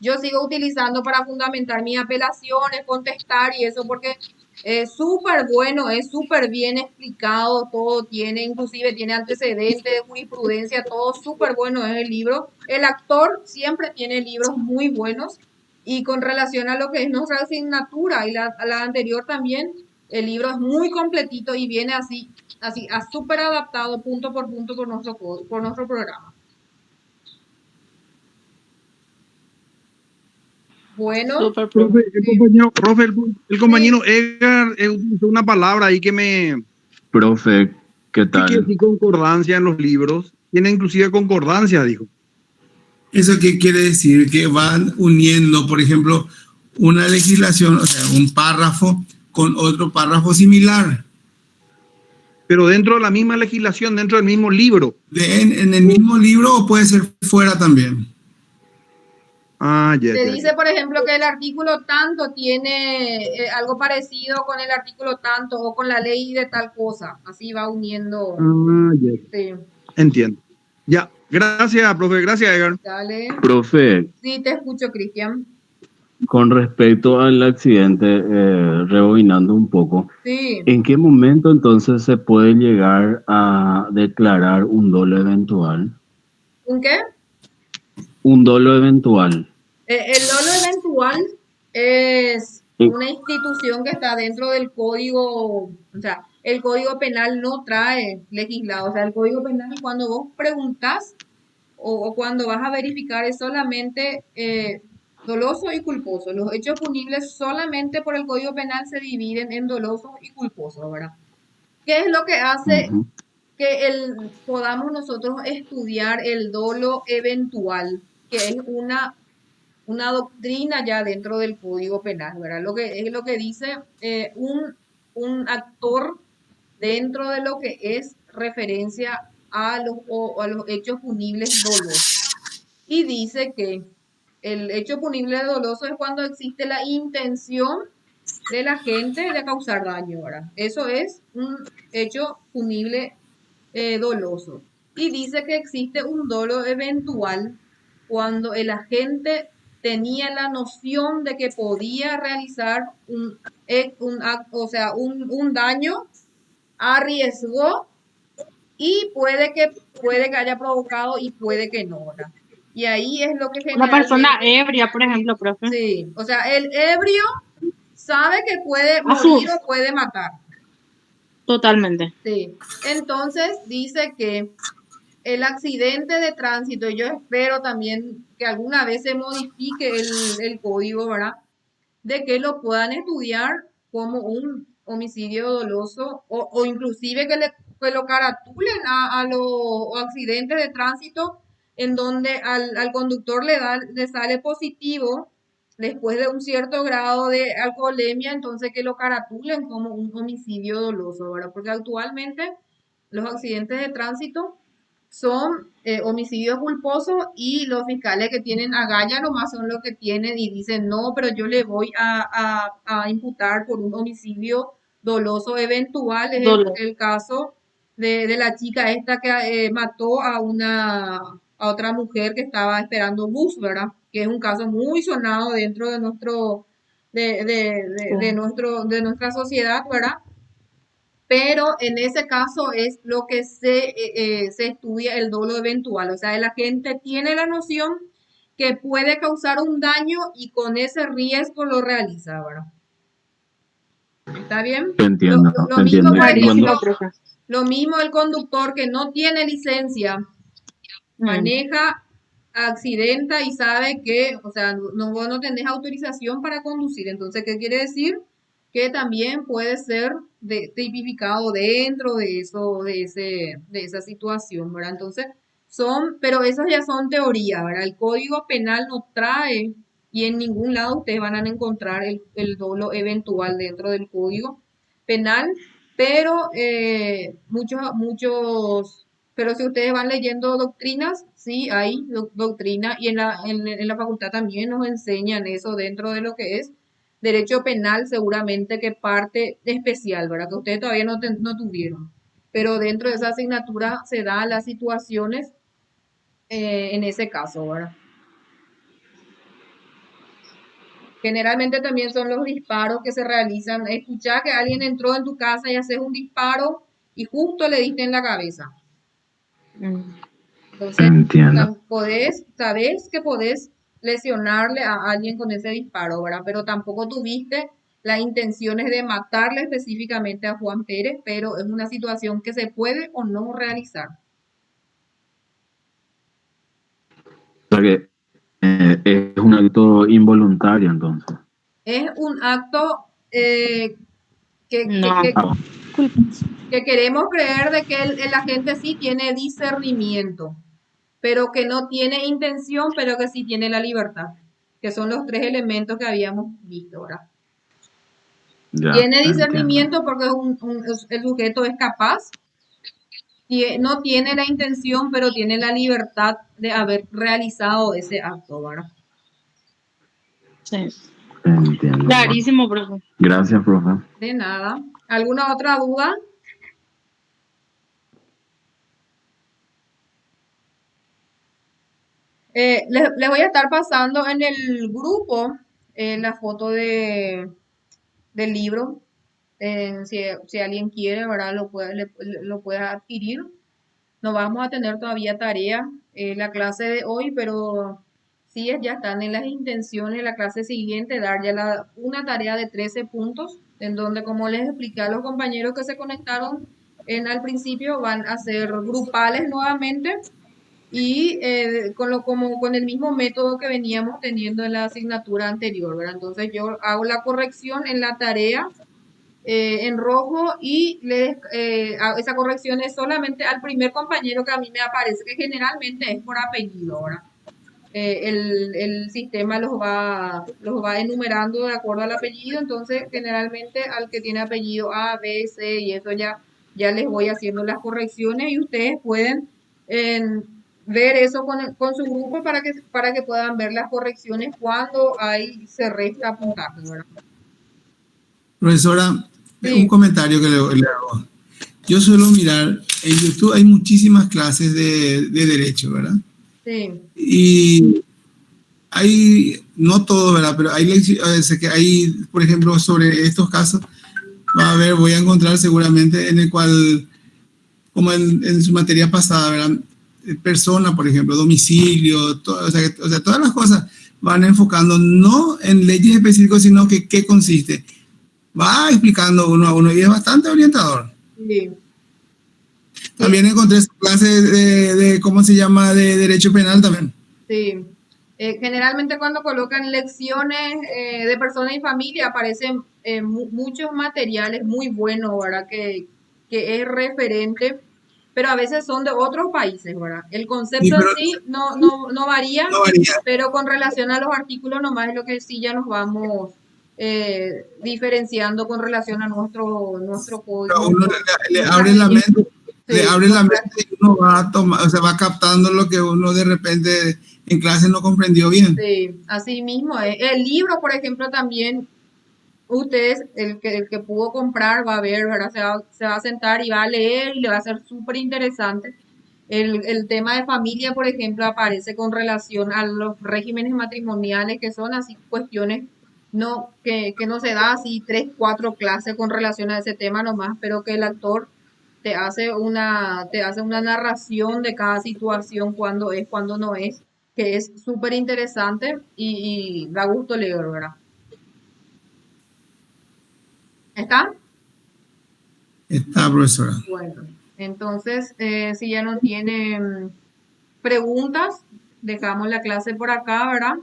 yo sigo utilizando para fundamentar mis apelaciones, contestar y eso, porque es súper bueno, es súper bien explicado, todo tiene, inclusive tiene antecedentes de jurisprudencia, todo súper bueno es el libro. El actor siempre tiene libros muy buenos y con relación a lo que es nuestra asignatura y la anterior también, el libro es muy completito y viene así súper adaptado punto por punto por nuestro programa. Bueno, el compañero Edgar utilizó una palabra ahí que me... Profe, ¿qué tal? Tiene concordancia en los libros, tiene inclusive concordancia, dijo. ¿Eso qué quiere decir? Que van uniendo, por ejemplo, una legislación, o sea, un párrafo con otro párrafo similar. Pero dentro de la misma legislación, dentro del mismo libro. ¿En el mismo libro o puede ser fuera también? Se dice, por ejemplo, que el artículo tanto tiene algo parecido con el artículo tanto o con la ley de tal cosa. Así va uniendo. Sí. Entiendo. Ya, gracias, profe. Gracias, Edgar. Dale. Profe. Sí, te escucho, Cristian. con respecto al accidente, rebobinando un poco, Sí. ¿en qué momento entonces se puede llegar a declarar un dolo eventual? ¿Un qué? Un dolo eventual. El dolo eventual es Eh, una institución que está dentro del código, o sea, el código penal no trae legislado, o sea, el código penal cuando vos preguntás o cuando vas a verificar es solamente doloso y culposo. Los hechos punibles solamente por el código penal se dividen en dolosos y culposos, ¿verdad? ¿Qué es lo que hace Ujú. que podamos nosotros estudiar el dolo eventual, que es una doctrina ya dentro del Código Penal, ¿verdad? Lo que es lo que dice un actor dentro de lo que es referencia a los hechos punibles dolosos. Y dice que el hecho punible doloso es cuando existe la intención de la gente de causar daño, ¿verdad? Eso es un hecho punible doloso. Y dice que existe un dolo eventual cuando el agente tenía la noción de que podía realizar un daño, arriesgó y puede que haya provocado y puede que no, ¿verdad? Y ahí es lo que Una persona generalmente, ebria, por ejemplo, profe. sí, o sea, el ebrio sabe que puede A su... morir o puede matar. Totalmente. Sí. Entonces dice que el accidente de tránsito, yo espero también que alguna vez se modifique el código, ¿verdad? De que lo puedan estudiar como un homicidio doloso o inclusive que lo caratulen a los accidentes de tránsito en donde al conductor le sale positivo después de un cierto grado de alcoholemia, entonces que lo caratulen como un homicidio doloso, ¿verdad? Porque actualmente los accidentes de tránsito son homicidios culposos y los fiscales que tienen agallas nomás son los que tienen y dicen, no, pero yo le voy a imputar por un homicidio doloso eventual. Es Dolor. el caso de la chica esta que mató a otra mujer que estaba esperando bus, ¿verdad? Que es un caso muy sonado dentro de de nuestra sociedad, ¿verdad? Pero en ese caso es lo que se estudia el dolo eventual, o sea, la gente tiene la noción que puede causar un daño y con ese riesgo lo realiza, ¿verdad? ¿Está bien? Entiendo, Lo mismo, entiendo. por ejemplo, Clarísimo, profe. lo mismo el conductor que no tiene licencia, maneja, accidenta y sabe que, o sea, vos no tenés autorización para conducir. Entonces, ¿qué quiere decir? Que también puede ser tipificado dentro de eso, de esa situación, ¿verdad? Entonces, pero esas ya son teorías, ¿verdad? El Código Penal no trae y en ningún lado ustedes van a encontrar el dolo eventual dentro del Código Penal, pero pero si ustedes van leyendo doctrinas, sí, hay doctrina y en la facultad también nos enseñan eso dentro de lo que es derecho penal, seguramente que parte especial, ¿verdad? Que ustedes todavía no tuvieron. Pero dentro de esa asignatura se dan las situaciones en ese caso, ¿verdad? Generalmente también son los disparos que se realizan. Escuchá que alguien entró en tu casa y haces un disparo y justo le diste en la cabeza. Entonces, Entiendo. sabes que podés lesionarle a alguien con ese disparo, ¿verdad? Pero tampoco tuviste las intenciones de matarle específicamente a Juan Pérez, pero es una situación que se puede o no realizar. O sea que es un acto involuntario entonces. Es un acto que, No. que queremos creer de que el agente sí tiene discernimiento, pero que no tiene intención, pero que sí tiene la libertad, que son los tres elementos que habíamos visto, ¿verdad? Ya, Tiene entiendo. discernimiento porque el sujeto es capaz, y no tiene la intención, pero tiene la libertad de haber realizado ese acto, ¿verdad? Sí. Entiendo. Clarísimo, profe. Gracias, profe. De nada. ¿Alguna otra duda? Les voy a estar pasando en el grupo la foto del libro. Si alguien quiere, ¿verdad? Lo puede adquirir. No vamos a tener todavía tarea la clase de hoy, pero sí ya están en las intenciones la clase siguiente, dar ya una tarea de 13 puntos, en donde, como les expliqué a los compañeros que se conectaron al principio, van a ser grupales nuevamente y con el mismo método que veníamos teniendo en la asignatura anterior, ¿verdad? Entonces yo hago la corrección en la tarea en rojo y esa corrección es solamente al primer compañero que a mí me aparece, que generalmente es por apellido, ¿verdad? El sistema los va enumerando de acuerdo al apellido, entonces generalmente al que tiene apellido A, B, C y eso ya les voy haciendo las correcciones y ustedes pueden ver eso con su grupo para que puedan ver las correcciones cuando se resta puntaje, ¿verdad? Profesora, Sí. un comentario que le hago. Yo suelo mirar, en YouTube hay muchísimas clases de derecho, ¿verdad? Sí. Y hay, no todo, ¿verdad? Pero hay lecciones que hay, por ejemplo, sobre estos casos, voy a encontrar seguramente en el cual, como en su materia pasada, ¿verdad? Persona, por ejemplo, domicilio, o sea, todas las cosas van enfocando no en leyes específicas, sino que qué consiste. Va explicando uno a uno y es bastante orientador. Sí. También encontré clases de ¿cómo se llama? De derecho penal también. Sí. Generalmente cuando colocan lecciones de personas y familia aparecen muchos materiales muy buenos, ¿verdad? Que es referente, pero a veces son de otros países, ¿verdad? El concepto Sí, pero en sí no varía, no varía. pero con relación a los artículos nomás es lo que sí ya nos vamos diferenciando con relación a nuestro código. A uno le abre la mente, le abre la mente y uno va a tomar, o sea, va captando lo que uno de repente en clase no comprendió bien. Sí, así mismo es. El libro, por ejemplo, también ustedes, el que pudo comprar va a ver, ¿verdad? Se va a sentar y va a leer y le va a ser súper interesante. El tema de familia, por ejemplo, aparece con relación a los regímenes matrimoniales, que son así cuestiones que no se da así 3, 4 clases con relación a ese tema nomás, pero que el actor te hace una narración de cada situación, cuando es, cuando no es, que es súper interesante y da gusto leer, ¿verdad? ¿Está? Está, profesora. Bueno, entonces, si ya no tienen preguntas, dejamos la clase por acá, ¿verdad?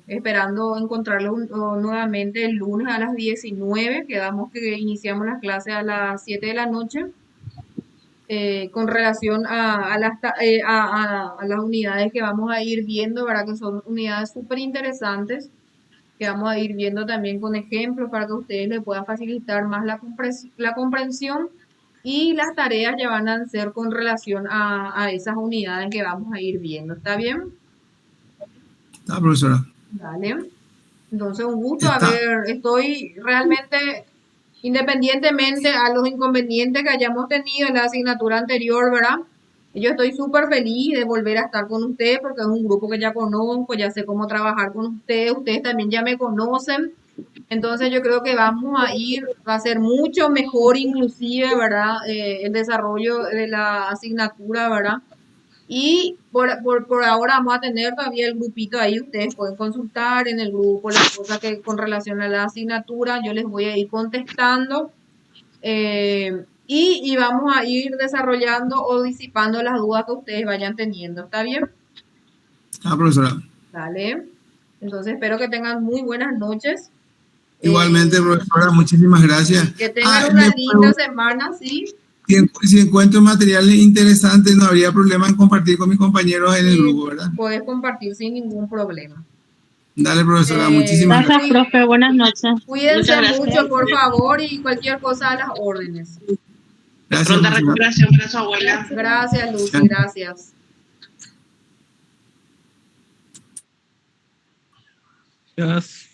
Esperando encontrarlos nuevamente el lunes a las 19. Quedamos que iniciamos las clases a las 7 de la noche. Con relación a las unidades que vamos a ir viendo, ¿verdad? Que son unidades súper interesantes, que vamos a ir viendo también con ejemplos para que ustedes les puedan facilitar más la comprensión, y las tareas ya van a ser con relación a esas unidades que vamos a ir viendo. ¿Está bien? Está, profesora. Dale. Entonces, un gusto. Está. A ver, estoy realmente, independientemente a los inconvenientes que hayamos tenido en la asignatura anterior, ¿verdad? Yo estoy súper feliz de volver a estar con ustedes porque es un grupo que ya conozco, ya sé cómo trabajar con ustedes también ya me conocen. Entonces yo creo que va a ser mucho mejor inclusive, ¿verdad? El desarrollo de la asignatura, ¿verdad? Y por ahora vamos a tener todavía el grupito ahí. Ustedes pueden consultar en el grupo las cosas que con relación a la asignatura. Yo les voy a ir contestando y vamos a ir desarrollando o disipando las dudas que ustedes vayan teniendo. ¿Está bien? Está, profesora. Dale. Entonces espero que tengan muy buenas noches. Igualmente, profesora, muchísimas gracias. Que tengan una linda semana, ¿sí? Si encuentro materiales interesantes, no habría problema en compartir con mis compañeros en el grupo, ¿verdad? Puedes compartir sin ningún problema. Dale, profesora, muchísimas Gracias, profe. Buenas noches. Cuídense Muchas gracias. mucho, por favor, y cualquier cosa a las órdenes. gracias. Pronta profesora. recuperación para su abuela. Gracias, Lucy, gracias. Gracias.